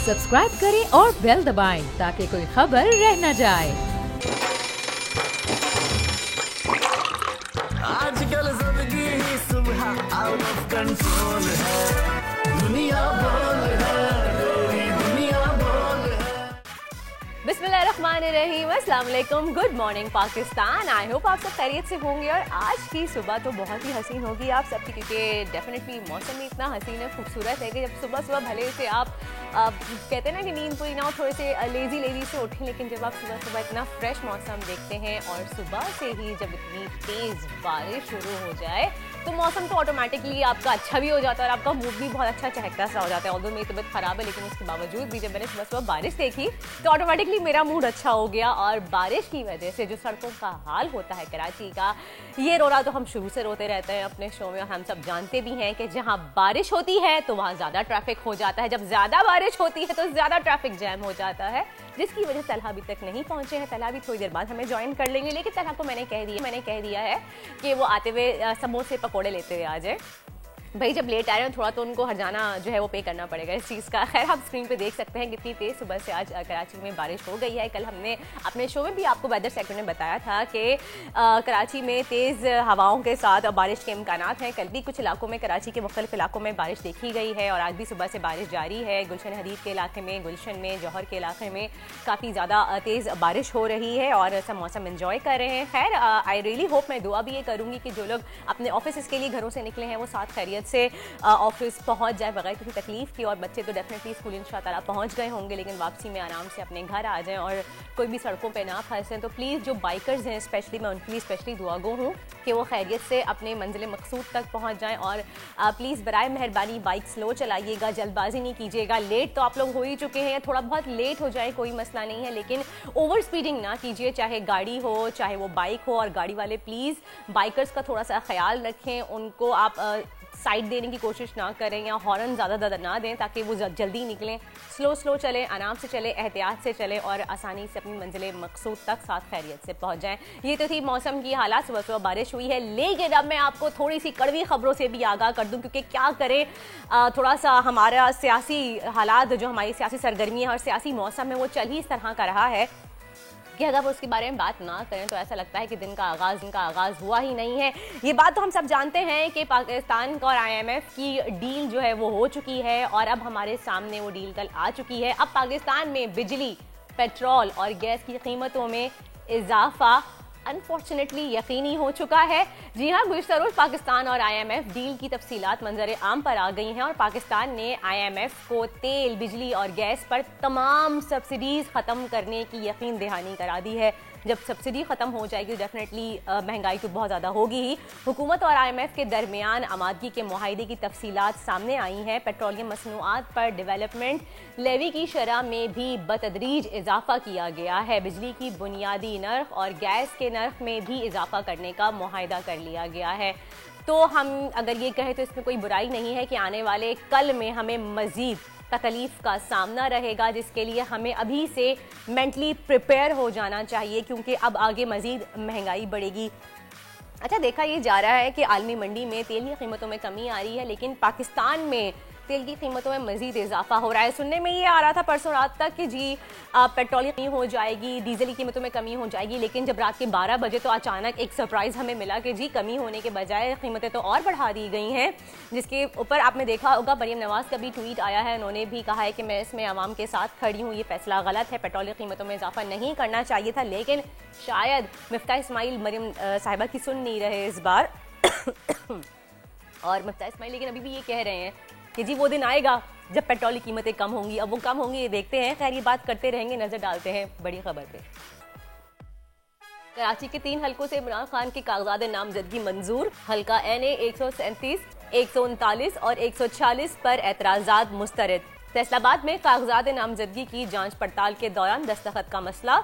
Subscribe करें और bell दबाएं ताकि कोई खबर रह न जाए। आजकल जिंदगी ही सुबह आउट ऑफ कंट्रोल है, दुनिया बोल है, तेरी दुनिया बोल है। बिस्मिल्लाहिर्रहमानिर्रहीम, अस्सलाम वालेकुम, good morning Pakistan. I hope आप सब खैरियत से होंगे और आज की सुबह तो बहुत ही हसीन होगी आप सबकी, क्योंकि डेफिनेटली मौसम भी इतना हसीन है, खूबसूरत है कि जब सुबह सुबह भले से आप कहते हैं ना कि नींद पूरी ना हो, थोड़े से लेजी से उठें, लेकिन जब आप सुबह सुबह इतना फ्रेश मौसम देखते हैं और सुबह से ही जब इतनी तेज़ बारिश शुरू हो जाए तो मौसम तो ऑटोमेटिकली आपका अच्छा भी हो जाता है और आपका मूड भी बहुत अच्छा चहकता सा हो जाता है। ऑल्दो मेरी तबीयत ख़राब है, लेकिन उसके बावजूद भी जब मैंने सुबह सुबह बारिश देखी तो ऑटोमेटिकली मेरा मूड अच्छा हो गया। और बारिश की वजह से जो सड़कों का हाल होता है कराची का, ये रोना तो हम शुरू से रोते रहते हैं अपने शो में। हम सब जानते भी हैं कि जहाँ बारिश होती है तो वहाँ ज़्यादा ट्रैफिक हो जाता है, जब ज़्यादा बारिश होती है तो ज़्यादा ट्रैफिक जैम हो जाता है, जिसकी वजह से तलहा अभी तक नहीं पहुंचे हैं। तलहा भी थोड़ी देर बाद हमें ज्वाइन कर लेंगे, लेकिन तलहा को मैंने कह दिया है कि वो आते हुए समोसे पकोड़े लेते हुए आ जाए। भाई जब लेट आ रहे हैं थोड़ा तो उनको हरजाना जो है वो पे करना पड़ेगा इस चीज़ का। खैर आप स्क्रीन पे देख सकते हैं कितनी तेज़ सुबह से आज कराची में बारिश हो गई है। कल हमने अपने शो में भी आपको वेदर सेक्टर में बताया था कि कराची में तेज़ हवाओं के साथ बारिश के इम्कानात हैं। कल भी कुछ इलाकों में, कराची के मुख्तलिफ इलाकों में बारिश देखी गई है और आज भी सुबह से बारिश जारी है। गुलशन हदीद के इलाके में, गुलशन में, जौहर के इलाके में काफ़ी ज़्यादा तेज़ बारिश हो रही है और सब मौसम इन्जॉय कर रहे हैं। खैर आई रियली होप, मैं दुआ भी ये करूँगी कि जो लोग अपने ऑफिस के लिए घरों से निकले हैं वो साथ खैरियत से ऑफिस पहुंच जाए बगैर किसी तकलीफ की। और बच्चे तो डेफिनेटली स्कूल इंशाअल्लाह पहुंच गए होंगे, लेकिन वापसी में आराम से अपने घर आ जाएं और कोई भी सड़कों पे ना फंसें। तो प्लीज़ जो बाइकर्स हैं स्पेशली, मैं उनके लिए स्पेशली दुआगो हूँ कि वो खैरियत से अपने मंजिल मकसूद तक पहुँच जाएँ। और प्लीज़ बराए मेहरबानी बाइक स्लो चलाइएगा, जल्दबाजी नहीं कीजिएगा। लेट तो आप लोग हो ही चुके हैं, थोड़ा बहुत लेट हो जाए कोई मसला नहीं है, लेकिन ओवर स्पीडिंग ना कीजिए, चाहे गाड़ी हो चाहे वो बाइक हो। और गाड़ी वाले प्लीज़ बाइकर्स का थोड़ा सा ख्याल रखें, उनको आप साइड देने की कोशिश ना करें या हॉर्न ज़्यादा ना दें ताकि वो जल्दी निकलें। स्लो चलें, आराम से चलें, एहतियात से चलें और आसानी से अपनी मंजिल मकसूद तक साथ खैरियत से पहुंच जाएं। ये तो थी मौसम की हालात। सुबह सुबह बारिश हुई है, लेकिन अब मैं आपको थोड़ी सी कड़वी खबरों से भी आगाह कर दूं, क्योंकि क्या करें, थोड़ा सा हमारा सियासी हालात, जो हमारी सियासी सरगर्मी है और सियासी मौसम है, वो चल ही इस तरह का रहा है कि अगर उसके बारे में बात ना करें तो ऐसा लगता है कि दिन का आगाज़ हुआ ही नहीं है। ये बात तो हम सब जानते हैं कि पाकिस्तान और IMF की डील जो है वो हो चुकी है और अब हमारे सामने वो डील कल आ चुकी है। अब पाकिस्तान में बिजली, पेट्रोल और गैस की कीमतों में इजाफा अनफॉर्चुनेटली यकीनी हो चुका है। जी हाँ, गुज़िश्ता रोज़ पाकिस्तान और IMF डील की तफसीलात मंजर आम पर आ गई हैं और पाकिस्तान ने IMF को तेल, बिजली और गैस पर तमाम सब्सिडीज़ ख़त्म करने की यकीन दहानी करा दी है। जब सब्सिडी ख़त्म हो जाएगी डेफिनेटली महंगाई तो बहुत ज़्यादा होगी ही। हुकूमत और IMF के दरमियान आमादगी के मुआहदे की तफसीलात सामने आई हैं। पेट्रोलियम मसनूआत पर डेवलपमेंट लेवी की शरह में भी बतदरीज इजाफा किया गया है। बिजली की बुनियादी नर्ख और गैस के नर्ख में भी इजाफा करने का मुआहदा कर लिया गया है। तो हम अगर ये कहें तो इसमें कोई बुराई नहीं है कि आने वाले कल में हमें मज़ीद तकलीफ का सामना रहेगा, जिसके लिए हमें अभी से मेंटली प्रिपेयर हो जाना चाहिए, क्योंकि अब आगे मज़ीद महंगाई बढ़ेगी। अच्छा, देखा ये जा रहा है कि आलमी मंडी में तेल की कीमतों में कमी आ रही है, लेकिन पाकिस्तान में तेल की कीमतों में मज़ीद इजाफा हो रहा है। सुनने में ये आ रहा था परसों रात तक कि जी पेट्रोल की कमी हो जाएगी, डीजल की कीमतों में कमी हो जाएगी, लेकिन जब रात के 12 बजे तो अचानक एक सरप्राइज़ हमें मिला कि जी कमी होने के बजाय कीमतें तो और बढ़ा दी गई हैं। जिसके ऊपर आपने देखा होगा मरीम नवाज़ का भी ट्वीट आया है, उन्होंने भी कहा है कि मैं इसमें आवाम के साथ खड़ी हूँ, ये फैसला गलत है, पेट्रोल की कीमतों में इजाफा नहीं करना चाहिए था। लेकिन शायद मिफ्ता इस्माइल मरीम साहिबा की सुन नहीं रहे इस बार और मिफ्ता इस्माइल लेकिन अभी भी ये कह रहे हैं कि जी वो दिन आएगा जब पेट्रोल की कीमतें कम होंगी। अब वो कम होंगी ये देखते हैं। खैर ये बात करते रहेंगे, नजर डालते हैं बड़ी खबर पे। कराची के 3 हलकों से इमरान खान के कागजात नामजदगी मंजूर। हल्का NA 137, 139 और 146 पर एतराजात मुस्तरद। फैसलाबाद में कागजात नामजदगी की जांच पड़ताल के दौरान दस्तखत का मसला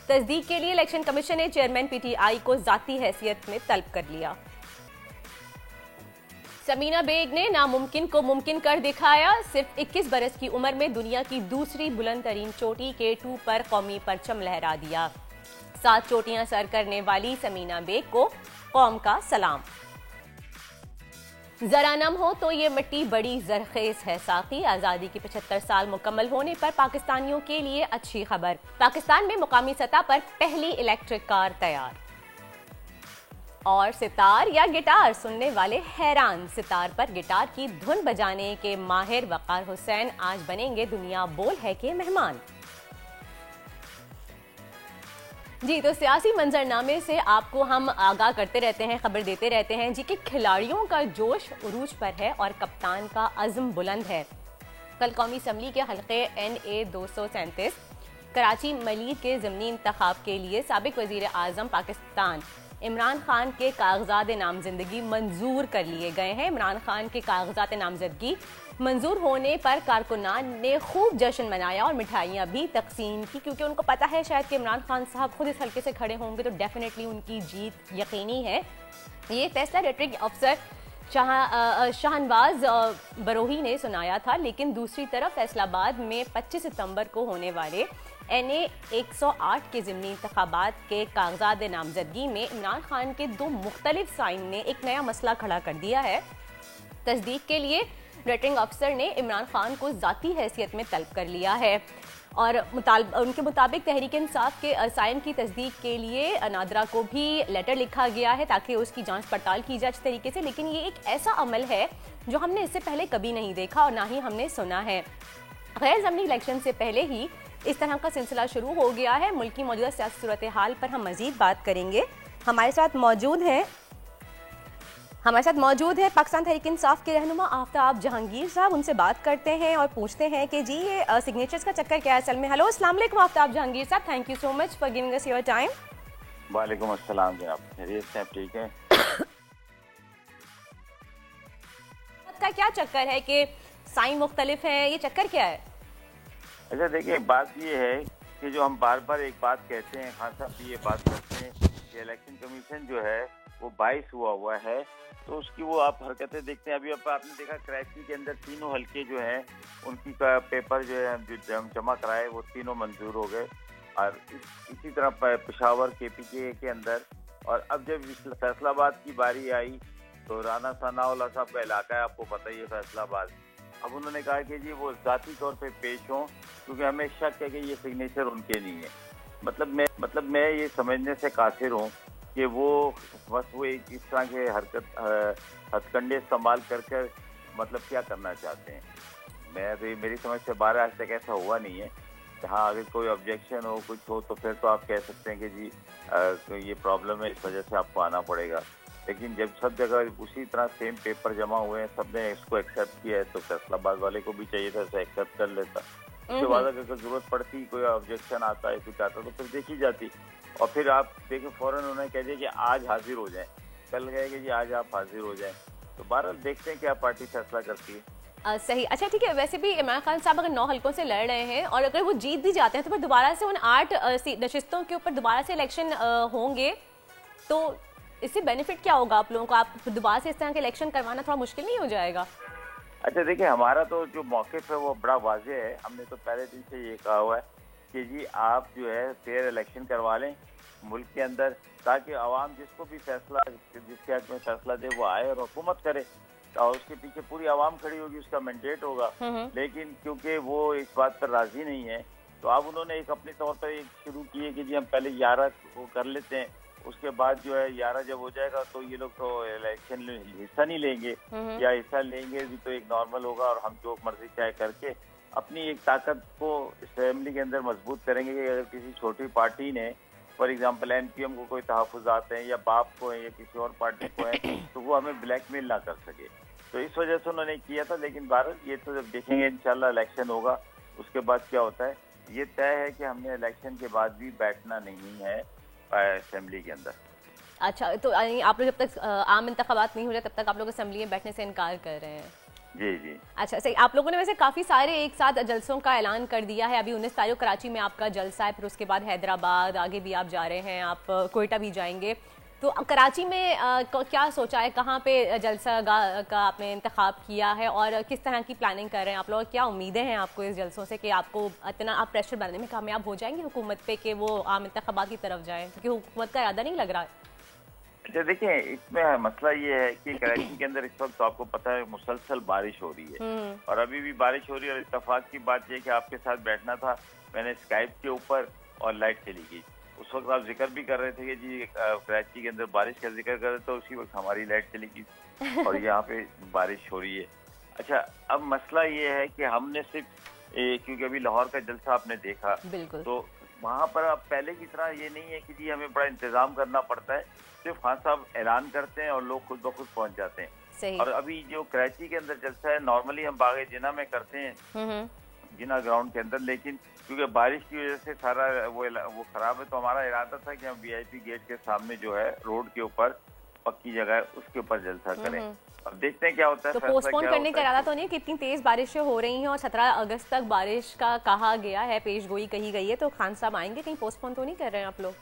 तस्दीक के लिए इलेक्शन कमीशन ने चेयरमैन PTI को जाती हैसियत में तलब कर लिया। समीना बेग ने नामुमकिन को मुमकिन कर दिखाया। सिर्फ 21 बरस की उम्र में दुनिया की दूसरी बुलंद तरीन चोटी K2 पर कौमी परचम लहरा दिया। 7 चोटियां सर करने वाली समीना बेग को कौम का सलाम। जरा नम हो तो ये मिट्टी बड़ी जरखेज है साकी। आज़ादी के 75 साल मुकम्मल होने पर पाकिस्तानियों के लिए अच्छी खबर। पाकिस्तान में मुकामी सतह पर पहली इलेक्ट्रिक कार तैयार। और सितार या गिटार सुनने वाले हैरान। सितार पर गिटार की धुन बजाने के माहिर वकार हुसैन आज बनेंगे दुनिया बोल है के मेहमान। जी, तो सियासी मंजरनामे से आपको हम आगाह करते रहते हैं, खबर देते रहते हैं जी कि खिलाड़ियों का जोश उरूज पर है और कप्तान का अज़्म बुलंद है। कल कौमी असम्बली के हल्के NA 237 कराची मलीर के ज़मीनी इंतखाब के लिए साबिक वज़ीर आज़म पाकिस्तान इमरान खान के कागजात नामजदगी मंजूर कर लिए गए हैं। इमरान खान के कागजात नामजदगी मंजूर होने पर कारकुनान ने खूब जश्न मनाया और मिठाइयाँ भी तकसीम की, क्योंकि उनको पता है शायद कि इमरान खान साहब खुद इस हल्के से खड़े होंगे तो डेफिनेटली उनकी जीत यकीनी है। ये फैसला रिटर्निंग अफसर शाहनवाज बरोही ने सुनाया था, लेकिन दूसरी तरफ फैसलाबाद में 25 सितंबर को होने वाले NA 108 के ज़िमनी इंतखाबात के कागजात नामजदगी में इमरान खान के दो मुख्तलिफ साइन ने एक नया मसला खड़ा कर दिया है। तस्दीक के लिए रिटर्निंग अफसर ने इमरान खान को ज़ाती हैसियत में तलब कर लिया है और उनके मुताबिक तहरीक इंसाफ के साइन की तस्दीक के लिए नादरा को भी लेटर लिखा गया है ताकि उसकी जांच पड़ताल की जाए अच्छे तरीके से। लेकिन ये एक ऐसा अमल है जो हमने इससे पहले कभी नहीं देखा और ना ही हमने सुना है। गैर ज़मीनी इलेक्शन से पहले ही इस तरह का सिलसिला शुरू हो गया है। मुल्क की मौजूदा सियासी सूरत हाल पर हम मज़ीद बात करेंगे। हमारे साथ मौजूद है पाकिस्तान तहरीक इंसाफ के रहनुमा आफ्ताब जहांगीर साहब। उनसे बात करते हैं और पूछते हैं कि जी ये सिग्नेचर्स का चक्कर क्या है असल में। हेलो, अस्सलाम वालेकुम आफ्ताब जहांगीर साहब, thank you so much for giving us your time. वालेकुम अस्सलाम जनाब, खैरियत से? ठीक है। का क्या चक्कर है कि साइन मुख्तलिफ है, ये चक्कर क्या है? अच्छा देखिए, बात ये है कि जो हम बार बार एक बात कहते हैं, खान साहब भी ये बात करते हैं कि इलेक्शन कमीशन जो है वो 22 हुआ है, तो उसकी वो आप हरकतें देखते हैं। अभी आपने देखा कराची के अंदर तीनों हल्के जो हैं उनकी का पेपर जो है जो जमा कराए वो तीनों मंजूर हो गए। और इसी तरह पेशावर KPK के अंदर। और अब जब फैसलाबाद की बारी आई तो राना सनाउल्लाह साहब का इलाका है, आपको पता ही है फैसलाबाद। अब उन्होंने कहा कि जी वो ज़ाती तौर पे पेश हों क्योंकि हमें शक है कि ये सिग्नेचर उनके नहीं है। मतलब मैं ये समझने से कासिर हूँ कि वो बस वो एक इस तरह के हथकंडे इस्तेमाल कर मतलब क्या करना चाहते हैं। मेरी समझ से 12 आज तक ऐसा हुआ नहीं है। हाँ, अगर कोई ऑब्जेक्शन हो कुछ हो तो फिर तो आप कह सकते हैं कि जी ये प्रॉब्लम है, इस वजह से आपको आना पड़ेगा। लेकिन जब सब जगह उसी तरह सेम पेपर जमा हुए हैं, सबने इसको एक्सेप्ट किया है, तो फैसलाबाद वाले को भी चाहिए था इसे एक्सेप्ट कर लेता। उसके बाद अगर जरूरत पड़ती, कोई ऑब्जेक्शन आता है, कुछ आता तो फिर देखी जाती। और फिर आप देखिए फौरन उन्होंने कह दिया कि आज हाजिर हो जाएं, कल गए कि जी आज आप हाजिर हो जाएं। तो बहरहाल देखते हैं क्या पार्टी फैसला करती है। सही, अच्छा ठीक है। वैसे भी इमरान खान साहब अगर 9 हल्कों से लड़ रहे हैं और अगर वो जीत भी जाते हैं तो फिर दोबारा से उन 8 नशिस्तों के ऊपर दोबारा से इलेक्शन होंगे, तो इससे बेनिफिट क्या होगा आप लोगों को? आप दोबारा से इस तरह के इलेक्शन करवाना थोड़ा मुश्किल नहीं हो जाएगा? अच्छा देखिए, हमारा तो जो मौक़िफ़ है वो बड़ा वाज़ेह है। हमने तो पहले दिन से ये कहा हुआ है कि जी आप जो है फेयर इलेक्शन करवा लें मुल्क के अंदर, ताकि आवाम जिसको भी फैसला जिसके हक में फैसला दे वो आए और हुकूमत करे और उसके पीछे पूरी आवाम खड़ी होगी, उसका मैंडेट होगा। लेकिन क्योंकि वो इस बात पर राजी नहीं है तो अब उन्होंने एक अपने तौर पर एक शुरू की है कि जी हम पहले 11 को कर लेते हैं, उसके बाद जो है 11 जब हो जाएगा तो ये लोग तो इलेक्शन हिस्सा नहीं लेंगे, या हिस्सा लेंगे भी तो एक नॉर्मल होगा और हम जो मर्जी चाहे करके अपनी एक ताकत को असेंबली के अंदर मजबूत करेंगे कि अगर किसी छोटी पार्टी ने फॉर एग्जांपल NPM को कोई तहफ़्फ़ुज़ात हैं या बाप को है या किसी और पार्टी को है तो वो हमें ब्लैकमेल ना कर सके। तो इस वजह से उन्होंने किया था। लेकिन भारत ये तो जब देखेंगे इंशाल्लाह इलेक्शन होगा उसके बाद क्या होता है। ये तय है कि हमने इलेक्शन के बाद भी बैठना नहीं है असेंबली के अंदर। अच्छा, तो आप लोग जब तक आम इंतखाबात नहीं हो जाए तब तक आप लोग असेंबली में बैठने से इनकार कर रहे हैं? जी जी। अच्छा सही। आप लोगों ने वैसे काफ़ी सारे एक साथ जलसों का ऐलान कर दिया है। अभी 19 तारीख कराची में आपका जलसा है, फिर उसके बाद हैदराबाद, आगे भी आप जा रहे हैं, आप कोयटा भी जाएंगे। तो कराची में क्या सोचा है, कहाँ पे जलसा का आपने इंतखाब किया है और किस तरह की प्लानिंग कर रहे हैं आप लोग? क्या उम्मीदें हैं आपको इस जलसों से कि आपको इतना आप प्रेशर बनाने में कामयाब हो जाएंगे हुकूमत पे कि वो आम इंतखाबात की तरफ जाए, क्योंकि हुकूमत का इरादा नहीं लग रहा है? अच्छा देखिए, इसमें मसला ये है कि कराची के अंदर इस वक्त तो आपको पता है मुसलसल बारिश हो रही है और अभी भी बारिश हो रही है। और इत्तेफाक की बात यह कि आपके साथ बैठना था, मैंने स्काइप के ऊपर और लाइट चली गई। उस वक्त आप जिक्र भी कर रहे थे कि जी कराची के अंदर बारिश का जिक्र कर रहे थे, तो उसी वक्त हमारी लाइट चली गई और यहाँ पे बारिश हो रही है। अच्छा, अब मसला ये है कि हमने सिर्फ क्योंकि अभी लाहौर का जलसा आपने देखा, तो वहाँ पर अब पहले की तरह ये नहीं है कि जी हमें बड़ा इंतजाम करना पड़ता है। सिर्फ खान साहब ऐलान करते हैं और लोग खुद ब खुद पहुँच जाते हैं। और अभी जो कराची के अंदर जलसा है, नॉर्मली हम बागे जिना में करते हैं, जिना ग्राउंड के अंदर, लेकिन क्योंकि बारिश की वजह से सारा वो खराब है, तो हमारा इरादा था कि हम VIP गेट के सामने जो है रोड के ऊपर पक्की जगह है उसके ऊपर जलसा करें। अब देखते हैं क्या होता है। तो पोस्टपोन करने का इरादा तो नहीं? कितनी तेज बारिशें हो रही हैं और 17 अगस्त तक बारिश का कहा गया है, पेशगोई कही गई है, तो खान साहब आएंगे? कहीं पोस्टपोन तो नहीं कर रहे हैं आप लोग?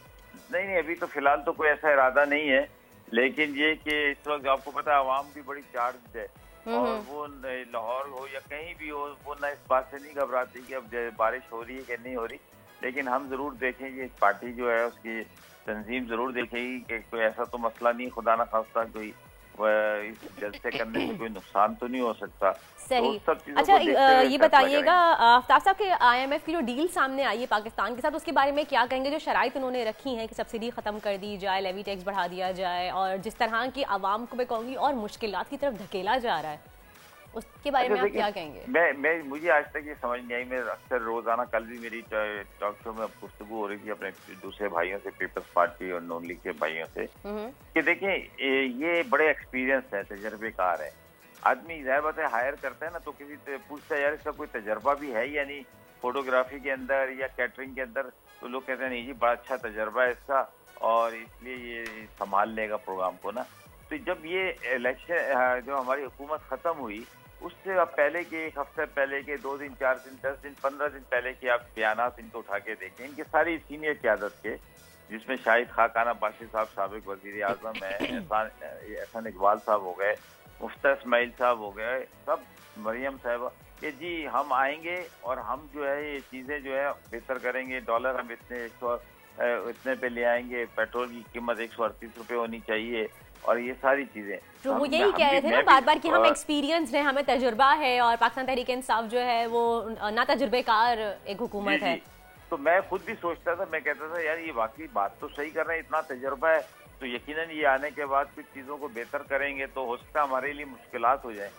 नहीं, अभी तो फिलहाल तो कोई ऐसा इरादा नहीं है, लेकिन ये कि इस वक्त आपको पता है आवाम भी बड़ी चार्ज है और वो लाहौर हो या कहीं भी हो, वो ना इस बात से नहीं घबराती कि अब बारिश हो रही है कि नहीं हो रही। लेकिन हम जरूर देखेंगे, पार्टी जो है उसकी तंजीम जरूर देखेगी कि कोई ऐसा तो मसला नहीं, खुदा ना खास्ता कोई इस जलसे करने से कोई नुकसान तो नहीं हो सकता। सही। तो अच्छा, ये बताइएगा आफ्ताब साहब के IMF की जो डील सामने आई है पाकिस्तान के साथ, उसके बारे में क्या कहेंगे? जो शराइत उन्होंने रखी हैं कि सब्सिडी खत्म कर दी जाए, लेवी टैक्स बढ़ा दिया जाए और जिस तरह की आवाम को मैं कहूँगी और मुश्किलात की तरफ धकेला जा रहा है, उसके बारे में आप क्या कहेंगे? मुझे आज तक ये समझ नहीं आई। मैं अक्सर रोजाना, कल भी मेरी टॉक शो में गुफ्तगू हो रही थी अपने दूसरे भाइयों से, पीपल्स पार्टी और नॉन लीग के भाइयों से, कि देखें ये बड़े एक्सपीरियंस है, तजर्बेकार है। आदमी ज़ाहिर बात है हायर करता है ना, तो किसी पूछता है यार इसका कोई तजर्बा भी है या नहीं, फोटोग्राफी के अंदर या कैटरिंग के अंदर, तो लोग कहते हैं नहीं जी बड़ा अच्छा तजर्बा है इसका और इसलिए ये संभाल लेगा प्रोग्राम को ना। तो जब ये इलेक्शन जो हमारी हुकूमत खत्म हुई, उससे अब पहले के एक हफ्ते पहले के 2 दिन 4 दिन 10 दिन 15 दिन पहले के आप बयानात इनको उठा के देखें, इनके सारी सीनियर क़यादत के, जिसमें शाहिद खाकाना बाशी साहब साबिक वज़ीर आज़म है, एहसान इकबाल साहब हो गए, मुफ्ता इस्माइल साहब हो गए, सब मरियम साहब, कि जी हम आएंगे और हम जो है ये चीज़ें जो है बेहतर करेंगे, डॉलर हम इतने पे ले आएंगे, पेट्रोल की कीमत 138 रुपये होनी चाहिए और ये सारी चीजें। तो वो यही कह रहे थे ना बार बार कि हम एक्सपीरियंस हैं, हमें तजुर्बा है और पाकिस्तान तहरीक इंसाफ जो है वो ना तजुर्बेकार एक हुकूमत है। तो मैं खुद भी सोचता था, मैं कहता था यार ये वाकई बात तो सही कर रहे हैं, इतना तजुर्बा है तो यकीनन ये आने के बाद कुछ चीज़ों को बेहतर करेंगे तो हो सकता है हमारे लिए मुश्किलात हो जाए।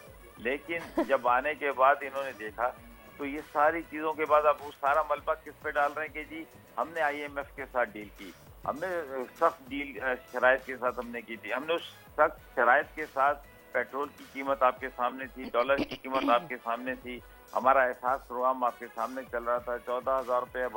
लेकिन जब आने के बाद इन्होंने देखा तो ये सारी चीज़ों के बाद अब वो सारा मलबा किस पे डाल रहे हैं कि जी हमने IMF के साथ डील की, हमने सख्त डील शराइत के साथ हमने की थी, हमने उस सख्त शराइत के साथ पेट्रोल की कीमत आपके सामने थी, डॉलर की कीमत आपके सामने थी, हमारा एहसास प्रोग्राम आपके सामने चल रहा था, 14,000 रुपये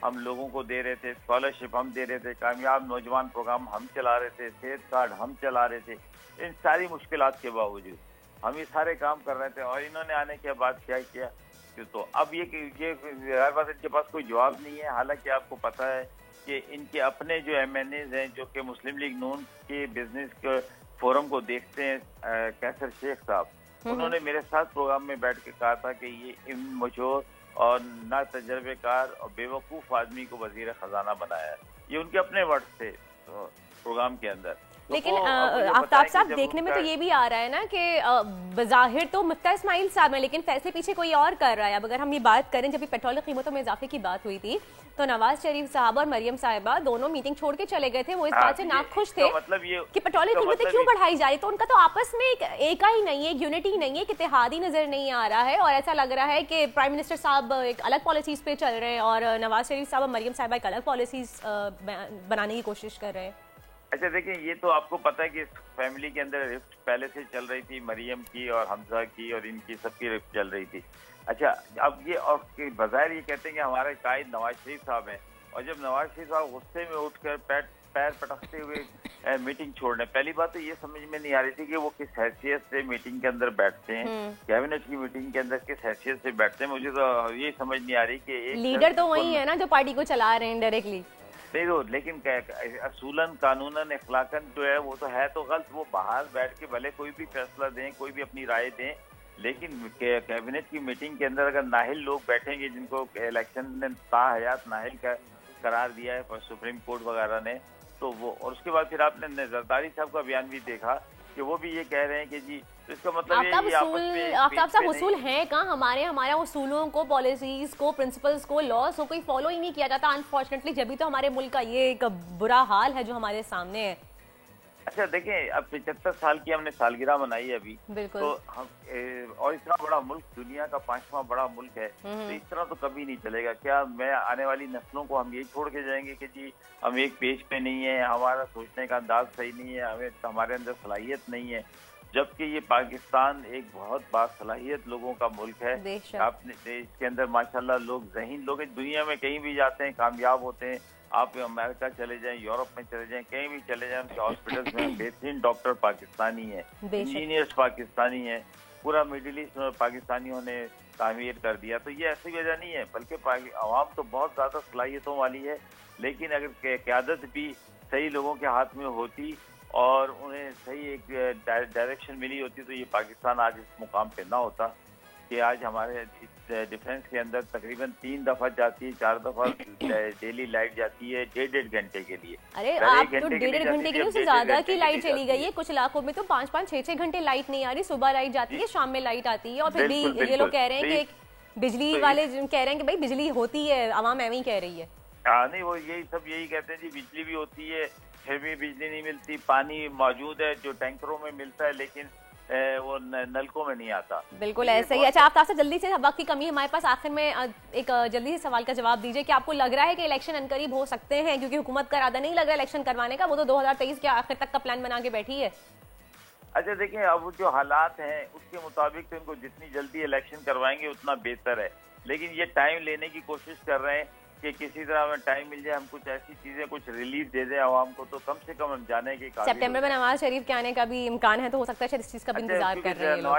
हम लोगों को दे रहे थे, स्कॉलरशिप हम दे रहे थे, कामयाब नौजवान प्रोग्राम हम चला रहे थे, सेहत कार्ड हम चला रहे थे। इन सारी मुश्किलात के बावजूद हम ये सारे काम कर रहे थे और इन्होंने आने के बाद क्या किया, तो अब ये हर बात इनके पास कोई जवाब नहीं है। हालांकि आपको पता है कि इनके अपने जो MNAs हैं जो कि मुस्लिम लीग नून के बिजनेस के फोरम को देखते हैं, कैसर शेख साहब, उन्होंने मेरे साथ प्रोग्राम में बैठ के कहा था कि ये इमैच्योर और ना तजर्बेकार और बेवकूफ़ आदमी को वजीर खजाना बनाया है। ये उनके अपने वर्ड्स थे प्रोग्राम के अंदर। लेकिन आफ्ताब साहब देखने में तो ये भी आ रहा है ना कि बज़ाहिर तो मुफ्ता इस्माइल साहब है लेकिन फैसले पीछे कोई और कर रहा है। अब अगर हम ये बात करें, जब भी पेट्रोल की कीमतों में इजाफे की बात हुई थी तो नवाज शरीफ साहब और मरियम साहिबा दोनों मीटिंग छोड़ के चले गए थे। वो इस बात से नाखुश थे मतलब ये कि पेट्रोल की कीमतें क्यों बढ़ाई जा रही। तो उनका तो आपस में एक ही नहीं है, एक यूनिटी नहीं है, एक इत्तेहादी नजर नहीं आ रहा है और ऐसा लग रहा है कि प्राइम मिनिस्टर साहब एक अलग पॉलिसीज पे चल रहे हैं और नवाज शरीफ साहब और मरियम साहिबा एक अलग पॉलिसीज बनाने की कोशिश कर रहे हैं। अच्छा देखिए, ये तो आपको पता है कि इस फैमिली के अंदर रिफ्ट पहले से चल रही थी, मरियम की और हमजा की और इनकी सबकी रिफ्ट चल रही थी। अच्छा, अब ये और बज़ाहिर ये कहते हैं कि हमारे कायद नवाज शरीफ साहब हैं और जब नवाज शरीफ साहब गुस्से में उठकर पैर पटकते हुए मीटिंग छोड़ने, पहली बात तो ये समझ में नहीं आ रही थी कि वो किस हैसियत से मीटिंग के अंदर बैठते हैं, कैबिनेट की मीटिंग के अंदर किस हैसियत से बैठते हैं। मुझे तो ये समझ नहीं आ रही कि एक लीडर तो वही है ना जो पार्टी को चला रहे हैं डायरेक्टली। नहीं तो लेकिन असूलन कानूनन इखलाकन जो है वो तो है तो गलत। वो बाहर बैठ के भले कोई भी फैसला दें, कोई भी अपनी राय दें, लेकिन कैबिनेट की मीटिंग के अंदर अगर नाहिल लोग बैठेंगे जिनको इलेक्शन ने ताहयात नाहिल का करार दिया है सुप्रीम कोर्ट वगैरह ने, तो वो, और उसके बाद फिर आपने जरदारी साहब का बयान भी देखा कि वो भी ये कह रहे हैं कि जी, तो इसका मतलब आफ्ताब साहब उसूल है कहाँ हमारा उसूलों को, पॉलिसीज को, प्रिंसिपल्स को, लॉज को कोई फॉलो ही नहीं किया जाता अनफॉर्चुनेटली, जब तो हमारे मुल्क का ये एक बुरा हाल है जो हमारे सामने है। अच्छा देखें, अब 75 साल की हमने सालगिरह मनाई है अभी, तो हम और इतना बड़ा मुल्क, दुनिया का 5वां बड़ा मुल्क है, तो इस तरह तो कभी नहीं चलेगा। क्या मैं आने वाली नस्लों को हम यही छोड़ के जाएंगे कि जी हम एक पेज पे नहीं है, हमारा सोचने का अंदाज सही नहीं है, हमें हमारे अंदर सलाहियत नहीं है, जबकि ये पाकिस्तान एक बहुत बासलाहियत लोगों का मुल्क है। आपने इसके अंदर माशाल्लाह लोग ज़हीन लोग हैं, दुनिया में कहीं भी जाते हैं कामयाब होते हैं। आप अमेरिका चले जाएं, यूरोप में चले जाएं, कहीं भी चले जाएं, उनके हॉस्पिटल्स में बेहतरीन डॉक्टर पाकिस्तानी है, इंजीनियर्स पाकिस्तानी है, पूरा मिडिल ईस्ट में पाकिस्तानियों ने तामीर कर दिया। तो ये ऐसी वजह नहीं है, बल्कि आवाम तो बहुत ज़्यादा सलाहियतों वाली है, लेकिन अगर क़यादत भी सही लोगों के हाथ में होती और उन्हें सही एक डायरेक्शन मिली होती, तो ये पाकिस्तान आज इस मुकाम पे ना होता कि आज हमारे डिफेंस के अंदर तकरीबन 3 दफा जाती है, 4 दफा डेली लाइट जाती है 1.5 घंटे के लिए। अरे आप तो 1.5 घंटे के लिए उससे ज्यादा की लाइट चली गई है, कुछ इलाकों में तो 5-5, 6-6 घंटे लाइट नहीं आ रही, सुबह लाइट जाती है, शाम में लाइट आती है, और फिर भी ये लोग कह रहे हैं कि बिजली वाले कह रहे हैं कि भाई बिजली होती है, आवाम एवं ही कह रही है। नहीं, वो यही कहते हैं जी, बिजली भी होती है, फिर भी बिजली नहीं मिलती, पानी मौजूद है जो टैंकरों में मिलता है, लेकिन वो नलकों में नहीं आता। बिल्कुल ऐसा ही। अच्छा, आप तासा जल्दी से, वक्त की कमी हमारे पास, आखिर में एक जल्दी से सवाल का जवाब दीजिए कि आपको लग रहा है कि इलेक्शन अनकरीब हो सकते हैं, क्योंकि हुकूमत का इरादा नहीं लग रहा इलेक्शन करवाने का, वो तो 2023 के आखिर तक का प्लान बना के बैठी है। अच्छा देखिए, अब जो हालात हैं उसके मुताबिक तो इनको जितनी जल्दी इलेक्शन करवाएंगे उतना बेहतर है, लेकिन ये टाइम लेने की कोशिश कर रहे हैं कि किसी तरह हमें टाइम मिल जाए, हम कुछ ऐसी चीजें, कुछ रिलीफ दे दें आवाम को, तो कम से कम हम जाने के काबिल। सितंबर में नवाज शरीफ के आने का भी इम्कान है, तो हो सकता है इस चीज का भी इंतजार कर रहे हैं लोग।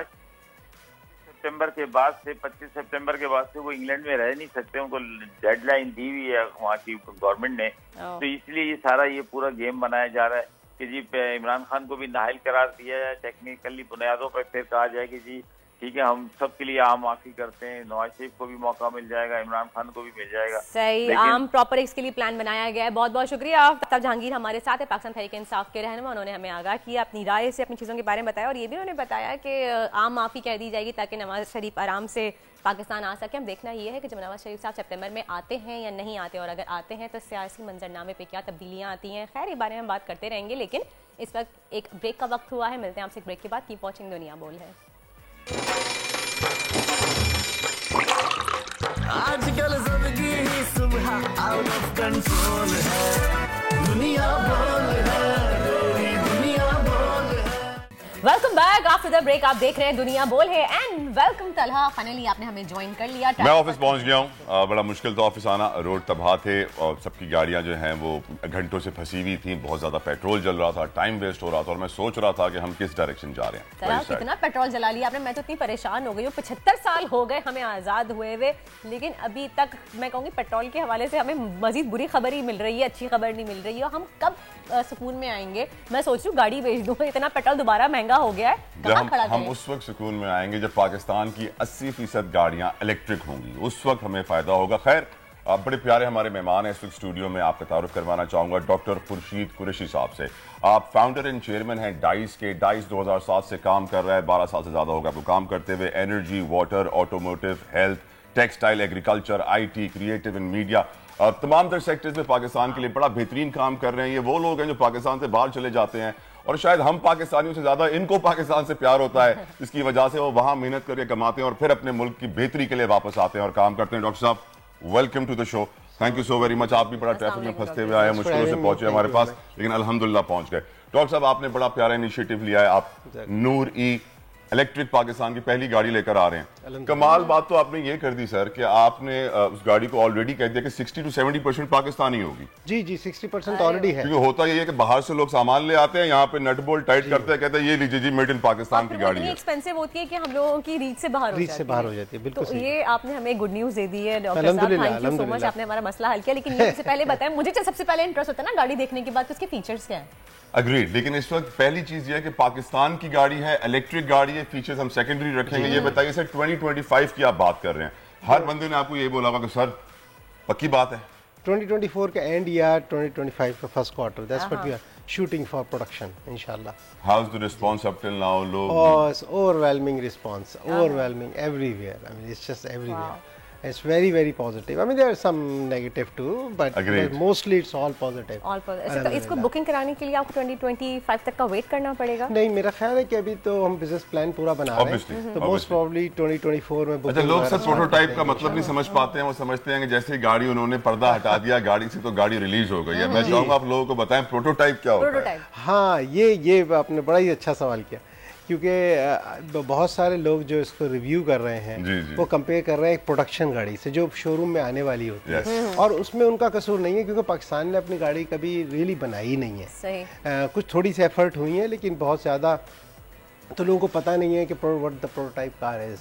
सितंबर के बाद से, 25 सितंबर के बाद से वो इंग्लैंड में रह नहीं सकते, उनको डेडलाइन दी हुई है वहाँ की गवर्नमेंट ने, तो इसलिए ये सारा ये पूरा गेम बनाया जा रहा है कि जी इमरान खान को भी नाअहल करार दिया जाए, टेक्निकली बुनियादों पर फिर कहा जाए कि जी ठीक है, हम सब के लिए आम माफी करते हैं, नवाज शरीफ को भी मौका मिल जाएगा, इमरान खान को भी मिल जाएगा। सही, आम प्रॉपर इसके लिए प्लान बनाया गया है। बहुत बहुत शुक्रिया। आफ्ताब जहांगीर हमारे साथ है, पाकिस्तान तहरीक इंसाफ के रहनुमा, उन्होंने हमें आगाह किया, अपनी राय से अपनी चीज़ों के बारे में बताया, और ये भी उन्होंने बताया कि आम माफी कह दी जाएगी ताकि नवाज शरीफ आराम से पाकिस्तान आ सके। हम देखना ये है कि जब नवाज शरीफ साहब सितंबर में आते हैं या नहीं आते, और अगर आते हैं तो सियासी मंजरनामे पे क्या तब्दीलियाँ आती हैं। खैर, ये बारे में हम बात करते रहेंगे, लेकिन इस वक्त एक ब्रेक का वक्त हुआ है। मिलते हैं आपसे एक ब्रेक के बाद। कीप वॉचिंग दुनिया बोल है। आजकल जिंदगी ही सुबह आउट ऑफ कंट्रोल है, दुनिया बोल है, तेरी दुनिया बोल है। Welcome back after the break. आप देख रहे हैं दुनिया बोल है, एंड वेलकम तलहा, फाइनली आपने हमें ज्वाइन कर लिया। मैं ऑफिस पहुंच गया हूँ। बड़ा मुश्किल था ऑफिस आना, रोड तबाह थे और सबकी गाड़ियां जो हैं वो घंटों से फंसी हुई थी, बहुत ज्यादा पेट्रोल जल रहा था, टाइम वेस्ट हो रहा था, और मैं सोच रहा था कि हम किस डायरेक्शन जा रहे हैं। कितना पेट्रोल जला लिया आपने, मैं तो इतनी परेशान हो गई हूँ। 75 साल हो गए हमें आजाद हुए हुए, लेकिन अभी तक मैं कहूँगी पेट्रोल के हवाले से हमें मजीद बुरी खबर ही मिल रही है, अच्छी खबर नहीं मिल रही है। हम कब सुकून में आएंगे? मैं सोच रही हूँ गाड़ी बेच दूँ, इतना पेट्रोल दोबारा महंगा हो गया है। हम उस वक्त सुकून में आएंगे जब पाकिस्तान की 80% गाड़ियां इलेक्ट्रिक होंगी, उस वक्त हमें फायदा होगा। खैर, आप बड़े प्यारे हमारे मेहमान हैं इस वक्त स्टूडियो में, आपका तारुफ करवाना चाहूंगा डॉक्टर खुर्शीद कुरैशी साहब से। आप फाउंडर एंड चेयरमैन हैं डाइस के। डाइस 2007 से काम कर रहा है, 12 साल से ज्यादा होगा आपको काम करते हुए। Energy, water, automotive, health, textile, agriculture, IT, creative and media, तमाम तरह सेक्टर्स में पाकिस्तान के लिए बड़ा बेहतरीन काम कर रहे हैं। ये वो लोग हैं जो पाकिस्तान से बाहर चले जाते हैं, और शायद हम पाकिस्तानियों से ज्यादा इनको पाकिस्तान से प्यार होता है, जिसकी वजह से वो वहां मेहनत करके कमाते हैं और फिर अपने मुल्क की बेहतरी के लिए वापस आते हैं और काम करते हैं। डॉक्टर साहब, welcome to the show. Thank you so very much. आप भी बड़ा ट्रैफिक में फंसते हुए आए, मुश्किलों से पहुंचे हमारे पास, लेकिन अल्हम्दुलिल्लाह पहुंच गए। डॉक्टर साहब, आपने बड़ा प्यारा इनिशिएटिव लिया है, आप नूर ई इलेक्ट्रिक पाकिस्तान की पहली गाड़ी लेकर आ रहे हैं। कमाल बात तो आपने ये कर दी सर कि आपने उस गाड़ी को ऑलरेडी कह दिया कि 60 to 70% पाकिस्तानी होगी। जी 60% ऑलरेडी है। क्योंकि होता ये है कि बाहर से लोग सामान ले आते हैं, यहाँ पे नट बोल्ट टाइट करते हैं, कहते हैं ये लीजिए जी मेड इन पाकिस्तान की गाड़ी है। एक्सपेंसिव होती है कि हम लोगों की रीच से बाहर हो जाती है। बिल्कुल, तो ये आपने हमें गुड न्यूज दे दी है डॉक्टर साहब, थैंक यू सो मच, आपने हमारा मसला हल किया। लेकिन सबसे पहले बताएं, मुझे सबसे पहले इंटरेस्ट होता है ना गाड़ी देखने के बाद, उसके फीचर्स क्या है? अग्रीड, लेकिन इस वक्त पहली चीज ये है कि पाकिस्तान की गाड़ी है, इलेक्ट्रिक गाड़ी है, फीचर्स हम सेकेंडरी रखेंगे। ये बताइए सर, 2025 की आप बात कर रहे हैं, हर बंदे ने आपको ये बोला होगा कि सर पक्की बात है 2024 का एंड या 2025 का first quarter, that's what we are shooting for production, inshallah. How's the response up till now? Low? Oh, it's overwhelming response, overwhelming everywhere. I mean, it's just everywhere. Wow. It's very, very positive. I mean, there are some negative too, but mostly it's all positive. All positive. तो इसको booking कराने के लिए आपको 2025 तक का wait करना पड़ेगा? नहीं, मेरा ख्याल है कि अभी तो हम बिजनेस प्लान पूरा बना रहे हैं, तो मोस्ट प्रोबेबली 2024 में बुकिंग। अच्छा, लोग सब प्रोटोटाइप का मतलब नहीं समझ पाते हैं, वो समझते हैं कि जैसे गाड़ी उन्होंने पर्दा हटा दिया गाड़ी से तो गाड़ी रिलीज हो गई है। मैं चाहूंगा आप लोगों को बताएं प्रोटोटाइप क्या होता है। हाँ, ये आपने बड़ा ही अच्छा सवाल किया, क्योंकि बहुत सारे लोग जो इसको रिव्यू कर रहे हैं वो कंपेयर कर रहे हैं एक प्रोडक्शन गाड़ी से जो शोरूम में आने वाली होती है, और उसमें उनका कसूर नहीं है क्योंकि पाकिस्तान ने अपनी गाड़ी कभी रियली बनाई नहीं है। सही। कुछ थोड़ी सी एफर्ट हुई है, लेकिन बहुत ज़्यादा तो लोगों को पता नहीं है कि what the prototype car is.